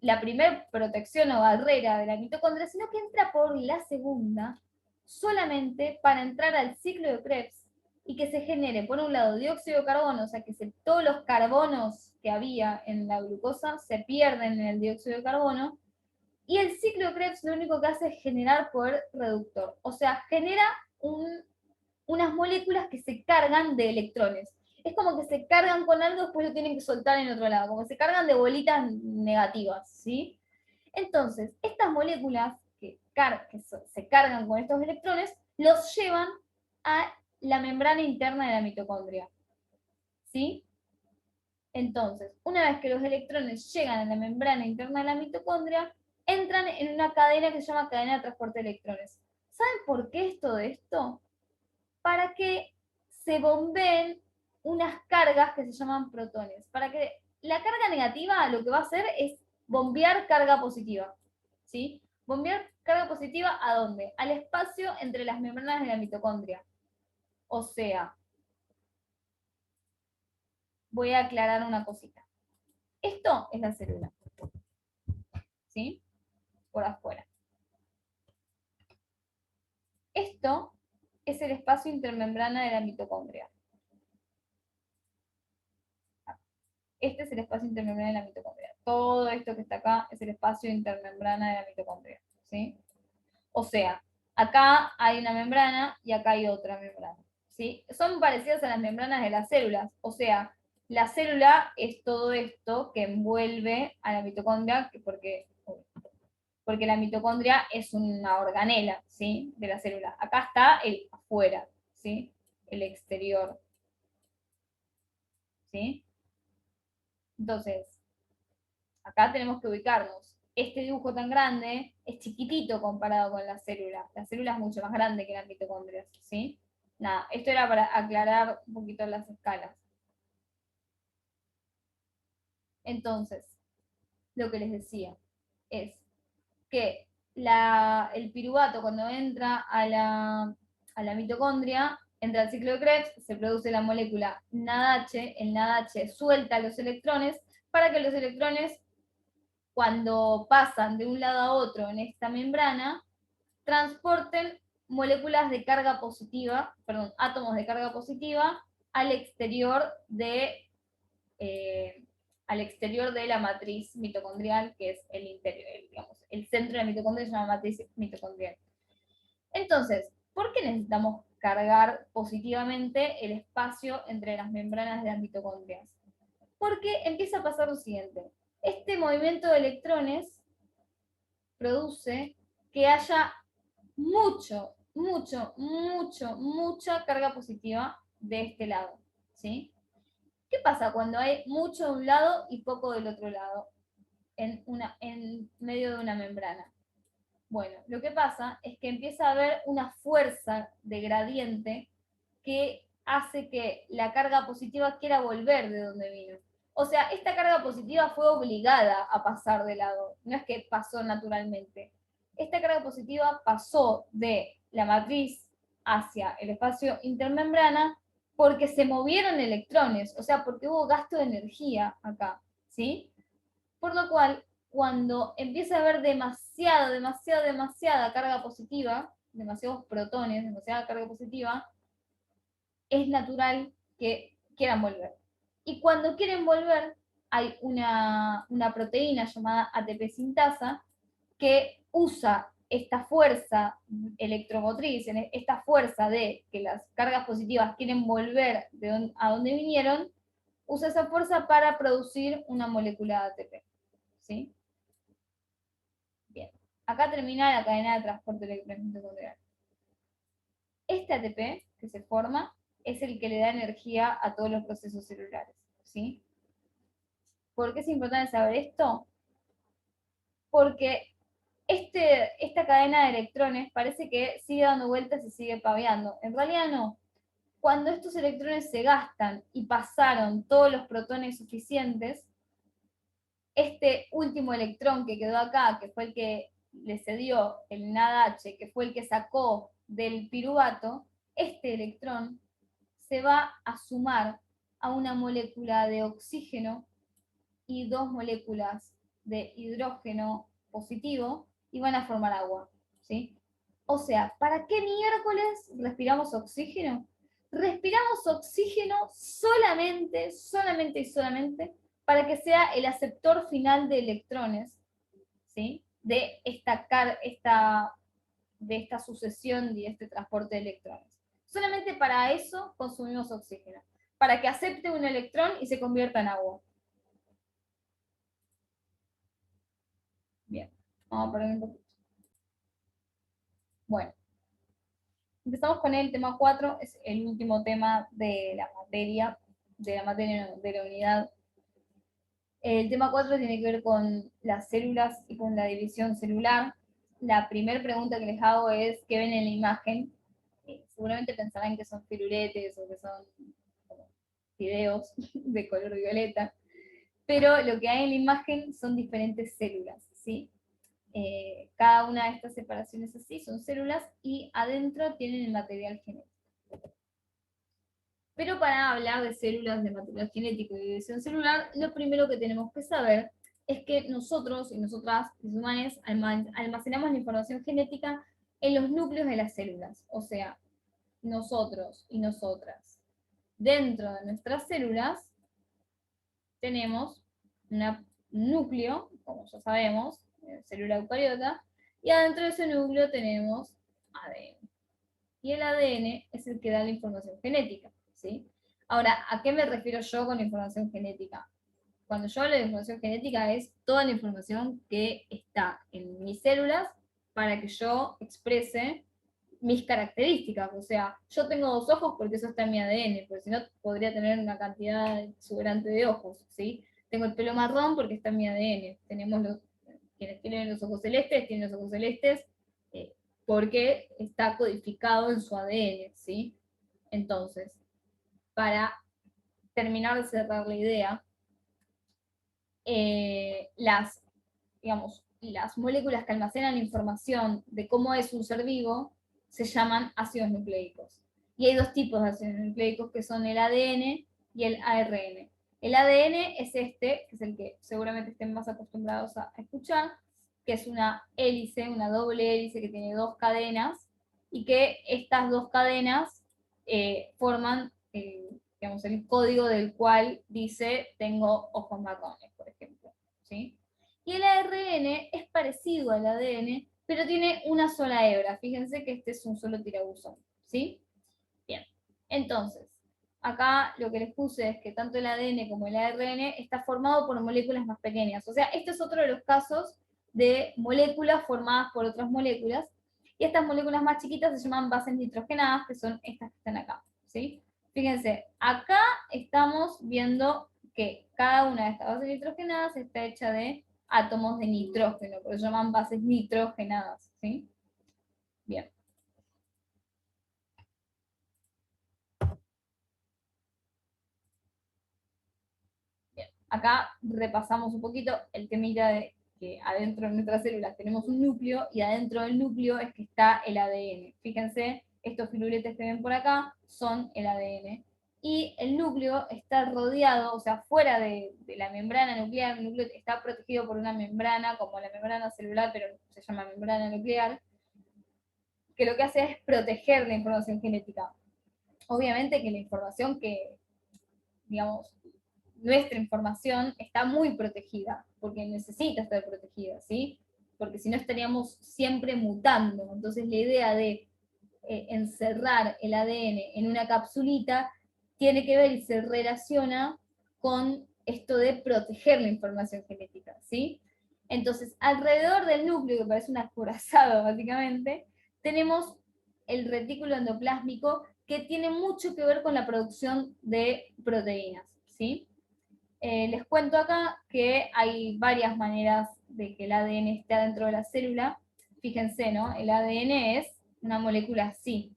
la primer protección o barrera de la mitocondria, sino que entra por la segunda, solamente para entrar al ciclo de Krebs y que se genere, por un lado, dióxido de carbono, o sea, que todos los carbonos que había en la glucosa se pierden en el dióxido de carbono, y el ciclo de Krebs lo único que hace es generar poder reductor, o sea, genera unas moléculas que se cargan de electrones. Es como que se cargan con algo, después lo tienen que soltar en otro lado, como que se cargan de bolitas negativas, ¿sí? Entonces, estas moléculas que se cargan con estos electrones, los llevan a la membrana interna de la mitocondria, ¿sí? Entonces, una vez que los electrones llegan a la membrana interna de la mitocondria, entran en una cadena que se llama cadena de transporte de electrones. ¿Saben por qué es todo esto? Para que se bombeen unas cargas que se llaman protones. Para que la carga negativa lo que va a hacer es bombear carga positiva, ¿sí? Bombear carga positiva ¿a dónde? Al espacio entre las membranas de la mitocondria. O sea, voy a aclarar una cosita. Esto es la célula, ¿sí? Por afuera. Esto es el espacio intermembrana de la mitocondria. Este es el espacio intermembrana de la mitocondria. Todo esto que está acá es el espacio intermembrana de la mitocondria, ¿sí? O sea, acá hay una membrana y acá hay otra membrana, ¿sí? Son parecidas a las membranas de las células, o sea, la célula es todo esto que envuelve a la mitocondria, porque la mitocondria es una organela, ¿sí? De la célula. Acá está el afuera, ¿sí? El exterior, ¿sí? Entonces, acá tenemos que ubicarnos. Este dibujo tan grande es chiquitito comparado con la célula. La célula es mucho más grande que las mitocondrias, ¿sí? Nada, esto era para aclarar un poquito las escalas. Entonces, lo que les decía es que el piruvato cuando entra a la mitocondria, entra al ciclo de Krebs, se produce la molécula NADH, el NADH suelta los electrones para que los electrones, cuando pasan de un lado a otro en esta membrana, transporten moléculas de carga positiva, perdón, átomos de carga positiva al exterior eh, al exterior de la matriz mitocondrial, que es el interior, digamos, el centro de la mitocondria se llama matriz mitocondrial. Entonces, ¿por qué necesitamos cargar positivamente el espacio entre las membranas de las mitocondrias? Porque empieza a pasar lo siguiente. Este movimiento de electrones produce que haya mucha carga positiva de este lado, ¿sí? ¿Qué pasa cuando hay mucho de un lado y poco del otro lado en medio de una membrana? Bueno, lo que pasa es que empieza a haber una fuerza de gradiente que hace que la carga positiva quiera volver de donde vino. O sea, esta carga positiva fue obligada a pasar de lado, no es que pasó naturalmente. Esta carga positiva pasó de la matriz hacia el espacio intermembrana porque se movieron electrones, o sea, porque hubo gasto de energía acá, ¿sí? Por lo cual, cuando empieza a haber demasiada carga positiva, demasiados protones, demasiada carga positiva, es natural que quieran volver. Y cuando quieren volver, hay una proteína llamada ATP sintasa que usa esta fuerza electromotriz, esta fuerza de que las cargas positivas quieren volver a donde vinieron, usa esa fuerza para producir una molécula de ATP. ¿Sí? Bien. Acá termina la cadena de transporte electrónico mitocondrial. Este ATP que se forma es el que le da energía a todos los procesos celulares. ¿Sí? ¿Por qué es importante saber esto? Porque esta cadena de electrones parece que sigue dando vueltas y sigue paveando. En realidad no. Cuando estos electrones se gastan y pasaron todos los protones suficientes, este último electrón que quedó acá, que fue el que le cedió el NADH, que fue el que sacó del piruvato, este electrón se va a sumar a una molécula de oxígeno y dos moléculas de hidrógeno positivo y van a formar agua, ¿sí? O sea, ¿para qué miércoles respiramos oxígeno? Respiramos oxígeno solamente y solamente para que sea el aceptor final de electrones, ¿sí? De esta sucesión y este transporte de electrones. Solamente para eso consumimos oxígeno, para que acepte un electrón y se convierta en agua. Bien, vamos a poner un poquito. Bueno, empezamos con el tema 4, es el último tema de la materia, de la unidad. El tema 4 tiene que ver con las células y con la división celular. La primera pregunta que les hago es, ¿qué ven en la imagen? Seguramente pensarán que son firuletes o que son fideos de color violeta, pero lo que hay en la imagen son diferentes células, ¿sí? Cada una de estas separaciones así son células y adentro tienen el material genético. Pero para hablar de células, de material genético y de división celular, lo primero que tenemos que saber es que nosotros y nosotras, los humanos, almacenamos la información genética en los núcleos de las células. O sea, nosotros y nosotras, dentro de nuestras células, tenemos un núcleo, como ya sabemos, célula eucariota, y adentro de ese núcleo tenemos ADN. Y el ADN es el que da la información genética, ¿sí? Ahora, ¿a qué me refiero yo con información genética? Cuando yo hablo de información genética es toda la información que está en mis células para que yo exprese mis características. O sea, yo tengo 2 ojos porque eso está en mi ADN, porque si no podría tener una cantidad exuberante de ojos, ¿sí? Tengo el pelo marrón porque está en mi ADN. Quienes tienen los ojos celestes, tienen los ojos celestes porque está codificado en su ADN, ¿sí? Entonces, para terminar de cerrar la idea, las moléculas que almacenan información de cómo es un ser vivo se llaman ácidos nucleicos. Y hay 2 tipos de ácidos nucleicos que son el ADN y el ARN. El ADN es este, que es el que seguramente estén más acostumbrados a escuchar, que es una hélice, una doble hélice que tiene 2 cadenas, y que estas 2 cadenas forman digamos, el código del cual dice tengo ojos marrones, por ejemplo. ¿Sí? Y el ARN es parecido al ADN, pero tiene una sola hebra. Fíjense que este es un solo tirabuzón. ¿Sí? Bien. Entonces, acá lo que les puse es que tanto el ADN como el ARN está formado por moléculas más pequeñas. O sea, este es otro de los casos de moléculas formadas por otras moléculas. Y estas moléculas más chiquitas se llaman bases nitrogenadas, que son estas que están acá. ¿Sí? Fíjense, acá estamos viendo que cada una de estas bases nitrogenadas está hecha de átomos de nitrógeno, por eso se llaman bases nitrogenadas. ¿Sí? Bien. Bien. Acá repasamos un poquito el temita de que adentro de nuestras células tenemos un núcleo y adentro del núcleo es que está el ADN. Fíjense, estos filuletes que ven por acá son el ADN. Y el núcleo está rodeado, o sea, fuera de la membrana nuclear, el núcleo está protegido por una membrana, como la membrana celular, pero se llama membrana nuclear, que lo que hace es proteger la información genética. Obviamente que la información que, digamos, nuestra información está muy protegida, porque necesita estar protegida, ¿sí? Porque si no estaríamos siempre mutando. Entonces la idea de encerrar el ADN en una capsulita tiene que ver y se relaciona con esto de proteger la información genética, ¿sí? Entonces, alrededor del núcleo, que parece un acorazado básicamente, tenemos el retículo endoplásmico que tiene mucho que ver con la producción de proteínas, ¿sí? Les cuento acá que hay varias maneras de que el ADN esté dentro de la célula. Fíjense, ¿no? El ADN es una molécula así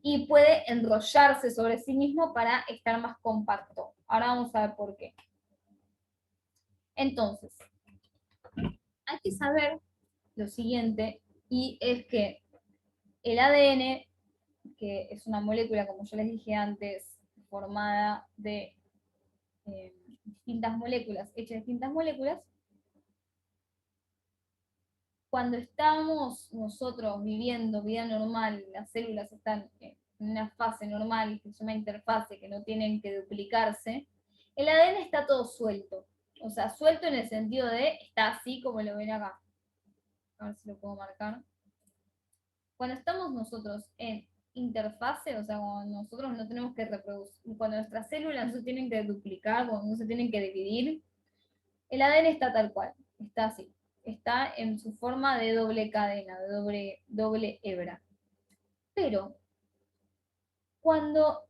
y puede enrollarse sobre sí mismo para estar más compacto. Ahora vamos a ver por qué. Entonces, hay que saber lo siguiente, y es que el ADN, que es una molécula, como yo les dije antes, formada de distintas moléculas, hecha de distintas moléculas, cuando estamos nosotros viviendo vida normal, las células están en una fase normal que se llama interfase, que no tienen que duplicarse, el ADN está todo suelto. O sea, suelto en el sentido de está así como lo ven acá. A ver si lo puedo marcar. Cuando estamos nosotros en interfase, o sea, cuando nosotros no tenemos que reproducir, cuando nuestras células no se tienen que duplicar, cuando no se tienen que dividir, el ADN está tal cual, está así. Está en su forma de doble cadena, de doble hebra. Pero cuando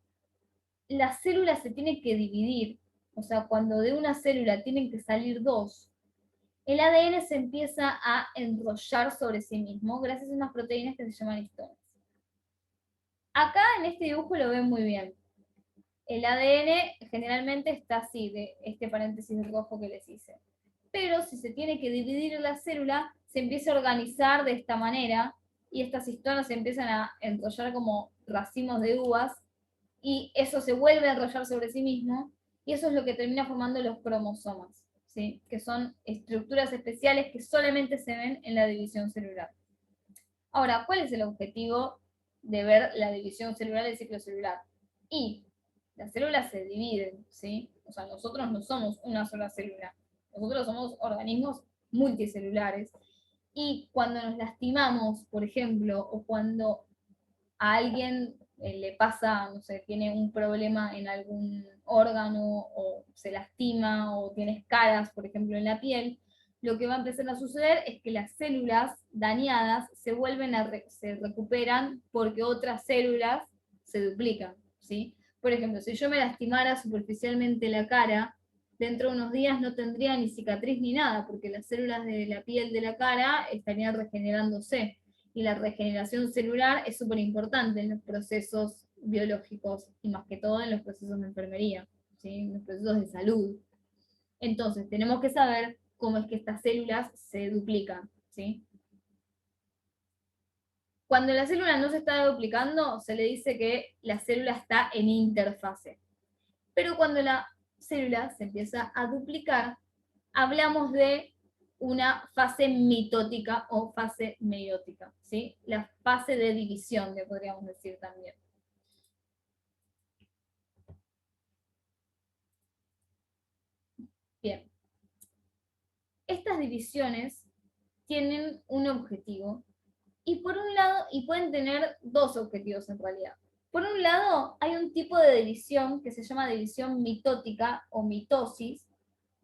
las células se tienen que dividir, o sea, cuando de una célula tienen que salir 2, el ADN se empieza a enrollar sobre sí mismo gracias a unas proteínas que se llaman histonas. Acá en este dibujo lo ven muy bien. El ADN generalmente está así, de este paréntesis rojo que les hice. Pero si se tiene que dividir la célula, se empieza a organizar de esta manera y estas histonas se empiezan a enrollar como racimos de uvas y eso se vuelve a enrollar sobre sí mismo, y eso es lo que termina formando los cromosomas, ¿sí? Que son estructuras especiales que solamente se ven en la división celular. Ahora, ¿cuál es el objetivo de ver la división celular del ciclo celular? Y las células se dividen, ¿sí? O sea, nosotros no somos una sola célula, nosotros somos organismos multicelulares. Y cuando nos lastimamos, por ejemplo, o cuando a alguien le pasa, no sé, tiene un problema en algún órgano o se lastima o tiene escaras, por ejemplo, en la piel, lo que va a empezar a suceder es que las células dañadas se vuelven se recuperan porque otras células se duplican, ¿sí? Por ejemplo, si yo me lastimara superficialmente la cara, dentro de unos días no tendría ni cicatriz ni nada, porque las células de la piel de la cara estarían regenerándose y la regeneración celular es súper importante en los procesos biológicos y más que todo en los procesos de enfermería, ¿sí? En los procesos de salud. Entonces, tenemos que saber cómo es que estas células se duplican, ¿sí? Cuando la célula no se está duplicando, se le dice que la célula está en interfase. Pero cuando la célula se empieza a duplicar, hablamos de una fase mitótica o fase meiótica, ¿sí? La fase de división, que podríamos decir también. Bien, estas divisiones tienen un objetivo y por un lado, y pueden tener dos objetivos en realidad. Por un lado, hay un tipo de división que se llama división mitótica o mitosis,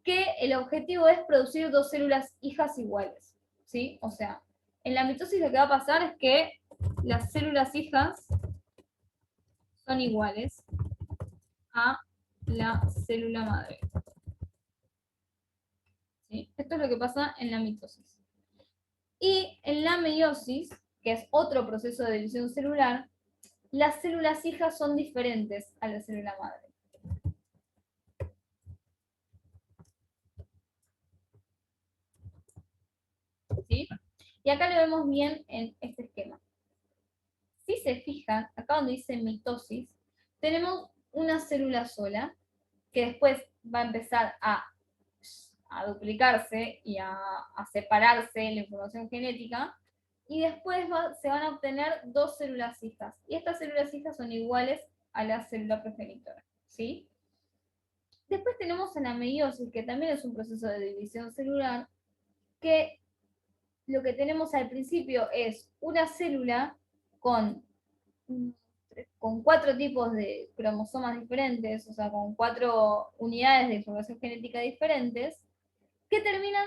que el objetivo es producir dos células hijas iguales, ¿sí? O sea, en la mitosis lo que va a pasar es que las células hijas son iguales a la célula madre, ¿sí? Esto es lo que pasa en la mitosis. Y en la meiosis, que es otro proceso de división celular, las células hijas son diferentes a la célula madre. ¿Sí? Y acá lo vemos bien en este esquema. Si se fijan, acá donde dice mitosis, tenemos una célula sola que después va a empezar a duplicarse y a separarse la información genética, y después se van a obtener dos células hijas. Y estas células hijas son iguales a la célula progenitora, ¿sí? Después tenemos la meiosis, que también es un proceso de división celular, que lo que tenemos al principio es una célula con, con cuatro tipos de cromosomas diferentes, o sea, con cuatro unidades de información genética diferentes, que terminan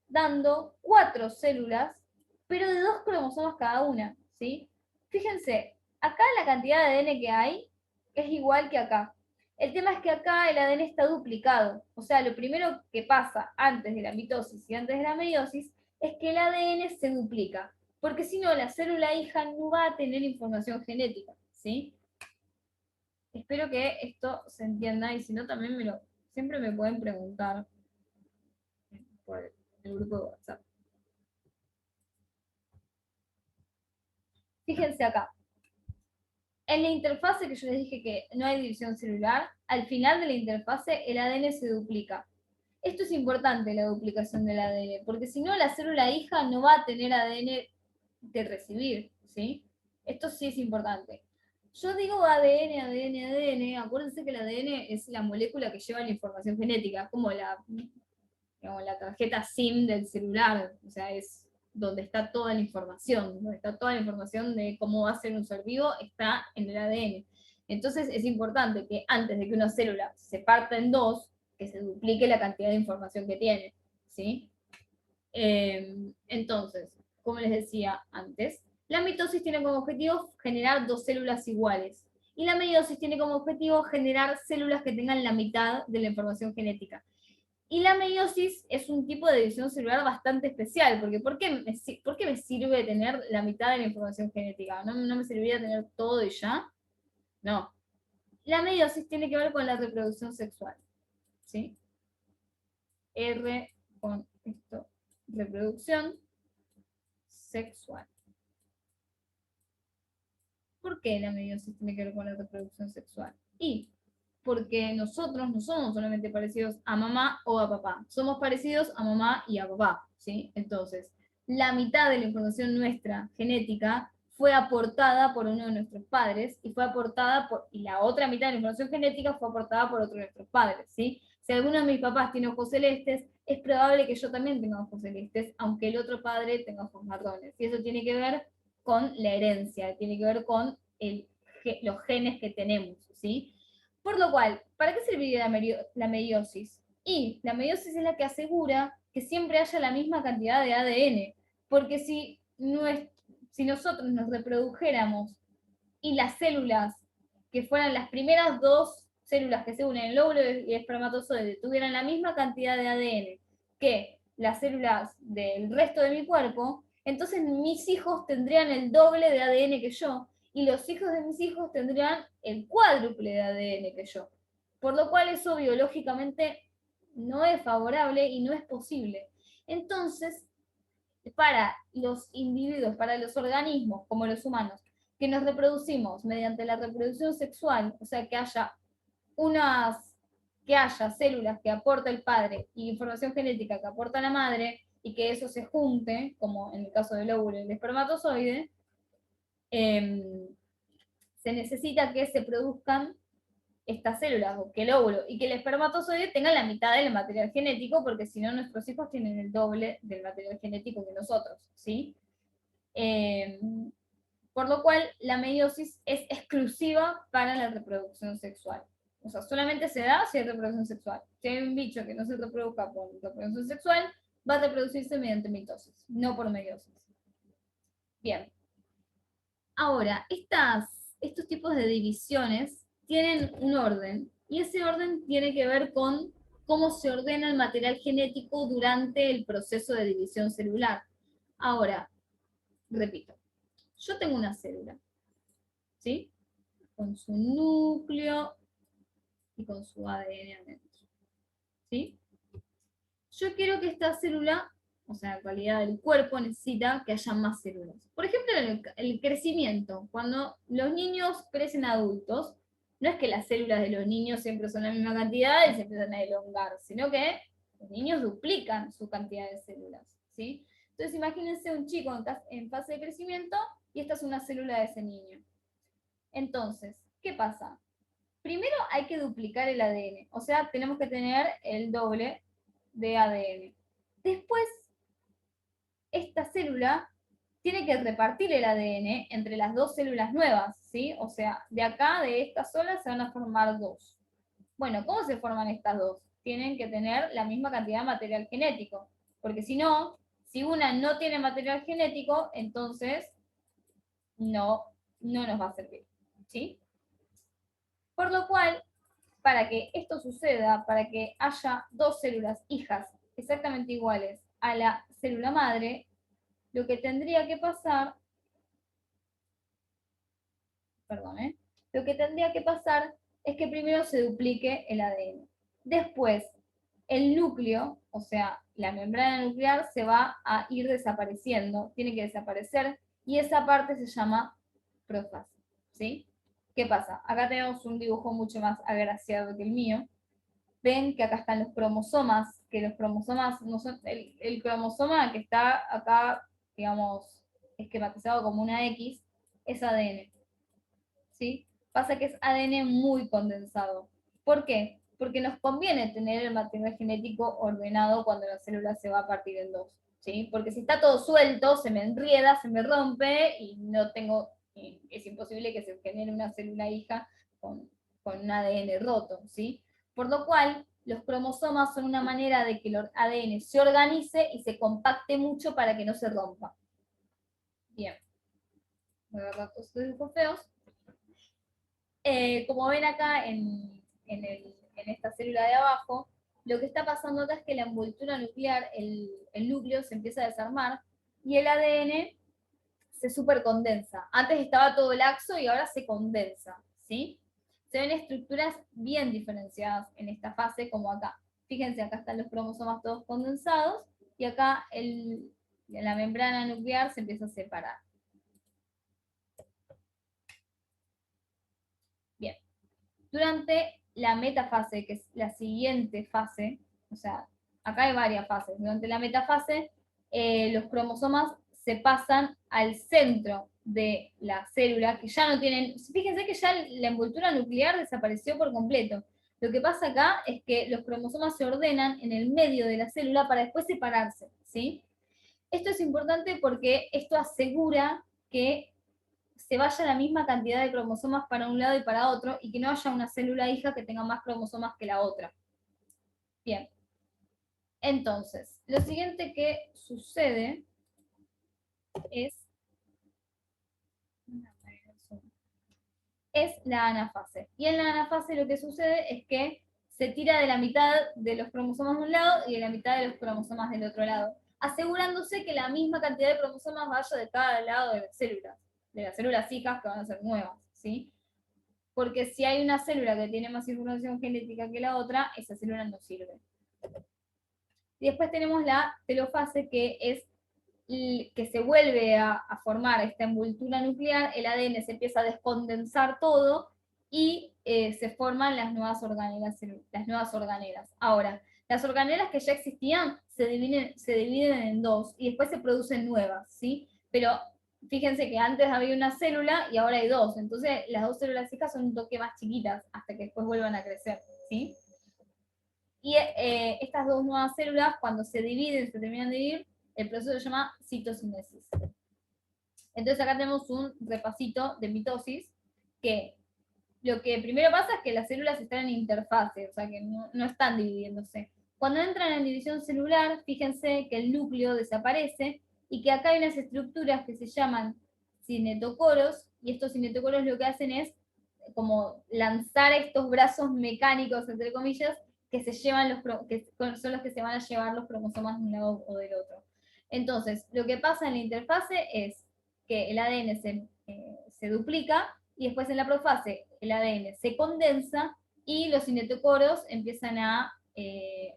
dando cuatro células, pero de dos cromosomas cada una, ¿sí? Fíjense, acá la cantidad de ADN que hay es igual que acá. El tema es que acá el ADN está duplicado, o sea, lo primero que pasa antes de la mitosis y antes de la meiosis es que el ADN se duplica, porque si no, la célula hija no va a tener información genética, ¿sí? Espero que esto se entienda y si no, también siempre me pueden preguntar por el grupo de WhatsApp. Fíjense acá, en la interfase que yo les dije que no hay división celular, al final de la interfase el ADN se duplica. Esto es importante, la duplicación del ADN, porque si no la célula hija no va a tener ADN de recibir, ¿sí? Esto sí es importante. Yo digo ADN, ADN, ADN, acuérdense que el ADN es la molécula que lleva la información genética, como digamos, la tarjeta SIM del celular, o sea, es donde está toda la información, donde está toda la información de cómo va a ser un ser vivo, está en el ADN. Entonces es importante que antes de que una célula se parta en dos, que se duplique la cantidad de información que tiene, ¿sí? Entonces, como les decía antes, la mitosis tiene como objetivo generar dos células iguales, y la meiosis tiene como objetivo generar células que tengan la mitad de la información genética. Y la meiosis es un tipo de división celular bastante especial, porque ¿por qué me sirve tener la mitad de la información genética? ¿No me serviría tener todo y ya? No. La meiosis tiene que ver con la reproducción sexual, ¿sí? R con esto, reproducción sexual. ¿Por qué la meiosis tiene que ver con la reproducción sexual? Y porque nosotros no somos solamente parecidos a mamá o a papá, somos parecidos a mamá y a papá, ¿sí? Entonces, la mitad de la información nuestra genética fue aportada por uno de nuestros padres y y la otra mitad de la información genética fue aportada por otro de nuestros padres, ¿sí? Si alguno de mis papás tiene ojos celestes, es probable que yo también tenga ojos celestes, aunque el otro padre tenga ojos marrones. Y eso tiene que ver con la herencia, tiene que ver con los genes que tenemos, ¿sí? Por lo cual, ¿para qué serviría la meiosis? Y la meiosis es la que asegura que siempre haya la misma cantidad de ADN, porque si nosotros nos reprodujéramos y las células que fueran las primeras dos células que se unen, el óvulo y el espermatozoide, tuvieran la misma cantidad de ADN que las células del resto de mi cuerpo, entonces mis hijos tendrían el doble de ADN que yo, y los hijos de mis hijos tendrían el cuádruple de ADN que yo. Por lo cual eso biológicamente no es favorable y no es posible. Entonces, para los individuos, para los organismos como los humanos, que nos reproducimos mediante la reproducción sexual, o sea, que haya células que aporta el padre y información genética que aporta la madre, y que eso se junte, como en el caso del óvulo y el espermatozoide, se necesita que se produzcan estas células, o que el óvulo y que el espermatozoide tengan la mitad del material genético, porque si no nuestros hijos tienen el doble del material genético que nosotros, ¿sí? Eh, por lo cual la meiosis es exclusiva para la reproducción sexual. O sea, solamente se da si hay reproducción sexual. Si hay un bicho que no se reproduzca por reproducción sexual, va a reproducirse mediante mitosis, no por meiosis. Bien. Ahora, estos tipos de divisiones tienen un orden, y ese orden tiene que ver con cómo se ordena el material genético durante el proceso de división celular. Ahora, repito, yo tengo una célula, ¿sí? Con su núcleo y con su ADN adentro, ¿sí? Yo quiero que esta célula, o sea, en realidad el cuerpo necesita que haya más células. Por ejemplo, el crecimiento. Cuando los niños crecen adultos, no es que las células de los niños siempre son la misma cantidad y se empiezan a elongar, sino que los niños duplican su cantidad de células, ¿sí? Entonces imagínense un chico en fase de crecimiento y esta es una célula de ese niño. Entonces, ¿qué pasa? Primero hay que duplicar el ADN, o sea, tenemos que tener el doble de ADN. Después, esta célula tiene que repartir el ADN entre las dos células nuevas, ¿sí? O sea, de acá, de esta sola, se van a formar dos. Bueno, ¿cómo se forman estas dos? Tienen que tener la misma cantidad de material genético, porque si no, si una no tiene material genético, entonces no nos va a servir, ¿sí? Por lo cual, para que esto suceda, para que haya dos células hijas exactamente iguales a la célula madre, lo que tendría que pasar, perdón, lo que tendría que pasar es que primero se duplique el ADN. Después, el núcleo, o sea, la membrana nuclear, se va a ir desapareciendo, tiene que desaparecer, y esa parte se llama prófase, ¿sí? ¿Qué pasa? Acá tenemos un dibujo mucho más agraciado que el mío. Ven que acá están los cromosomas, que los cromosomas no son, el cromosoma que está acá, digamos, esquematizado como una X, es ADN, ¿sí? Pasa que es ADN muy condensado. ¿Por qué? Porque nos conviene tener el material genético ordenado cuando la célula se va a partir en dos, ¿sí? Porque si está todo suelto, se me enrieda, se me rompe y no tengo, es imposible que se genere una célula hija con un ADN roto, ¿sí? Por lo cual, los cromosomas son una manera de que el ADN se organice y se compacte mucho para que no se rompa. Bien. Voy a agarrar estos dibujos feos. Como ven acá en esta célula de abajo, lo que está pasando acá es que la envoltura nuclear, el núcleo se empieza a desarmar y el ADN se supercondensa. Antes estaba todo laxo y ahora se condensa, ¿sí? Se ven estructuras bien diferenciadas en esta fase, como acá. Fíjense, acá están los cromosomas todos condensados y acá la membrana nuclear se empieza a separar. Durante la metafase, que es la siguiente fase, o sea, acá hay varias fases. Durante la metafase, los cromosomas se pasan al centro de la célula, que ya no tienen, fíjense que ya la envoltura nuclear desapareció por completo. Lo que pasa acá es que los cromosomas se ordenan en el medio de la célula para después separarse, ¿sí? Esto es importante porque esto asegura que se vaya la misma cantidad de cromosomas para un lado y para otro, y que no haya una célula hija que tenga más cromosomas que la otra. Bien. Entonces, lo siguiente que sucede es la anafase. Y en la anafase lo que sucede es que se tira de la mitad de los cromosomas de un lado y de la mitad de los cromosomas del otro lado, asegurándose que la misma cantidad de cromosomas vaya de cada lado de las células hijas que van a ser nuevas, ¿sí? Porque si hay una célula que tiene más información genética que la otra, esa célula no sirve. Y después tenemos la telofase, que es que se vuelve a formar esta envoltura nuclear, el ADN se empieza a descondensar todo y se forman las nuevas organelas. Ahora, las organelas que ya existían se dividen en dos y después se producen nuevas, ¿sí? Pero fíjense que antes había una célula y ahora hay dos, entonces las dos células hijas son un toque más chiquitas hasta que después vuelvan a crecer, ¿sí? Y estas dos nuevas células, cuando se dividen, se terminan de dividir, el proceso se llama citocinesis. Entonces acá tenemos un repasito de mitosis, que lo que primero pasa es que las células están en interfase, o sea que no están dividiéndose. Cuando entran en división celular, fíjense que el núcleo desaparece y que acá hay unas estructuras que se llaman cinetocoros, y estos cinetocoros lo que hacen es como lanzar estos brazos mecánicos, entre comillas, que se llevan que son los que se van a llevar los cromosomas de un lado o del otro. Entonces, lo que pasa en la interfase es que el ADN se duplica y después en la profase el ADN se condensa y los cinetocoros empiezan a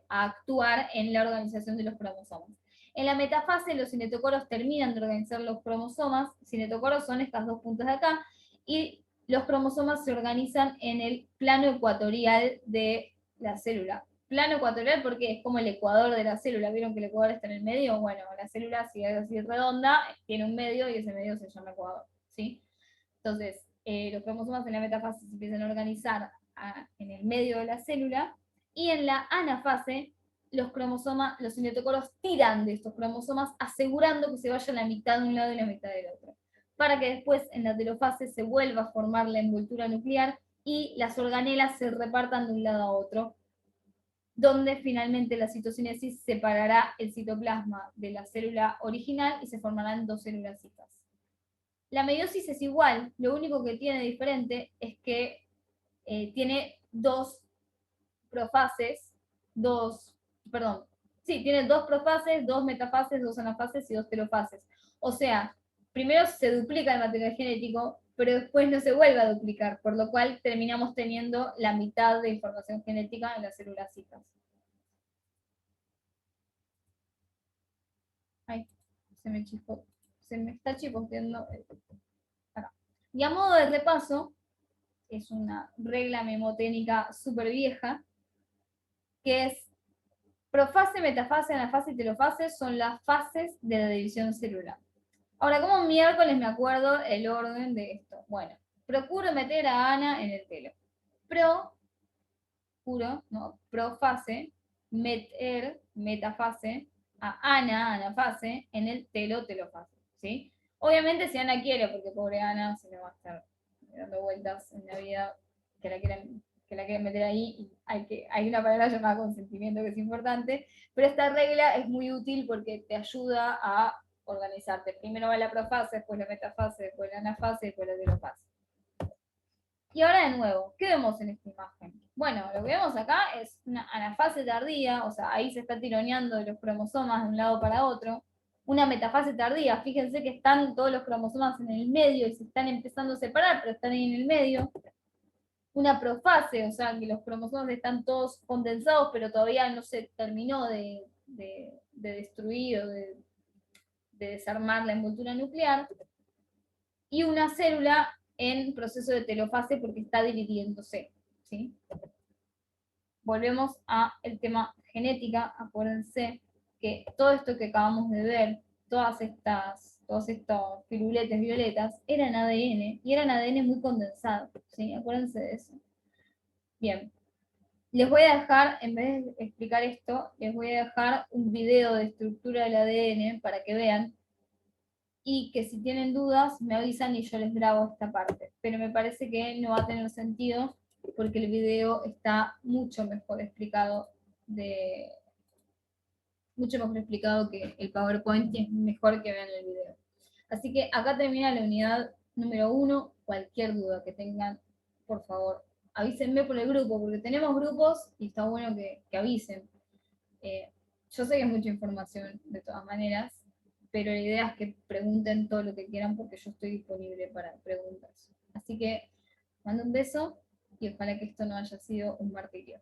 actuar en la organización de los cromosomas. En la metafase los cinetocoros terminan de organizar los cromosomas, cinetocoros son estas dos puntas de acá, y los cromosomas se organizan en el plano ecuatorial de la célula. Plano ecuatorial porque es como el ecuador de la célula. ¿Vieron que el ecuador está en el medio? Bueno, la célula, si es así redonda, tiene un medio y ese medio se llama ecuador, ¿sí? Entonces, los cromosomas en la metafase se empiezan a organizar en el medio de la célula, y en la anafase los cinetocoros tiran de estos cromosomas, asegurando que se vaya la mitad de un lado y la mitad del otro, para que después en la telofase se vuelva a formar la envoltura nuclear y las organelas se repartan de un lado a otro, donde finalmente la citocinesis separará el citoplasma de la célula original y se formarán dos células hijas. La meiosis es igual, lo único que tiene diferente es que tiene dos profases, tiene dos profases, dos metafases, dos anafases y dos telofases. O sea, primero se duplica el material genético, pero después no se vuelve a duplicar, por lo cual terminamos teniendo la mitad de información genética en las células hijas. Ay, se me está chipoteando. Acá. Y a modo de repaso, es una regla memotécnica súper vieja, que es profase, metafase, anafase y telofase son las fases de la división celular. Ahora, ¿cómo miércoles me acuerdo el orden de esto? Bueno, procuro meter a Ana en el telo. Profase, metafase, a Ana, anafase, en el telofase, ¿sí? Obviamente si Ana quiere, porque pobre Ana se me va a estar dando vueltas en la vida que la quieren meter ahí, y hay una palabra llamada consentimiento que es importante, pero esta regla es muy útil porque te ayuda a organizarte. Primero va la profase, después la metafase, después la anafase, después la telofase. Y ahora de nuevo, ¿qué vemos en esta imagen? Bueno, lo que vemos acá es una anafase tardía, o sea, ahí se está tironeando los cromosomas de un lado para otro. Una metafase tardía, fíjense que están todos los cromosomas en el medio y se están empezando a separar, pero están ahí en el medio. Una profase, o sea, que los cromosomas están todos condensados, pero todavía no se terminó de destruir o de desarmar la envoltura nuclear. Y una célula en proceso de telofase porque está dividiéndose. ¿sí? Volvemos al tema genética. Acuérdense que todo esto que acabamos de ver, todos estos piruletes violetas, eran ADN, y eran ADN muy condensado, ¿sí? Acuérdense de eso. Bien, les voy a dejar, en vez de explicar esto, les voy a dejar un video de estructura del ADN para que vean, y que si tienen dudas me avisan y yo les grabo esta parte. Pero me parece que no va a tener sentido porque el video está mucho mejor explicado que el PowerPoint, y es mejor que vean el video. Así que acá termina la unidad número 1. Cualquier duda que tengan, por favor, avísenme por el grupo, porque tenemos grupos y está bueno que avisen. Yo sé que es mucha información de todas maneras, pero la idea es que pregunten todo lo que quieran porque yo estoy disponible para preguntas. Así que mando un beso y ojalá que esto no haya sido un martirio.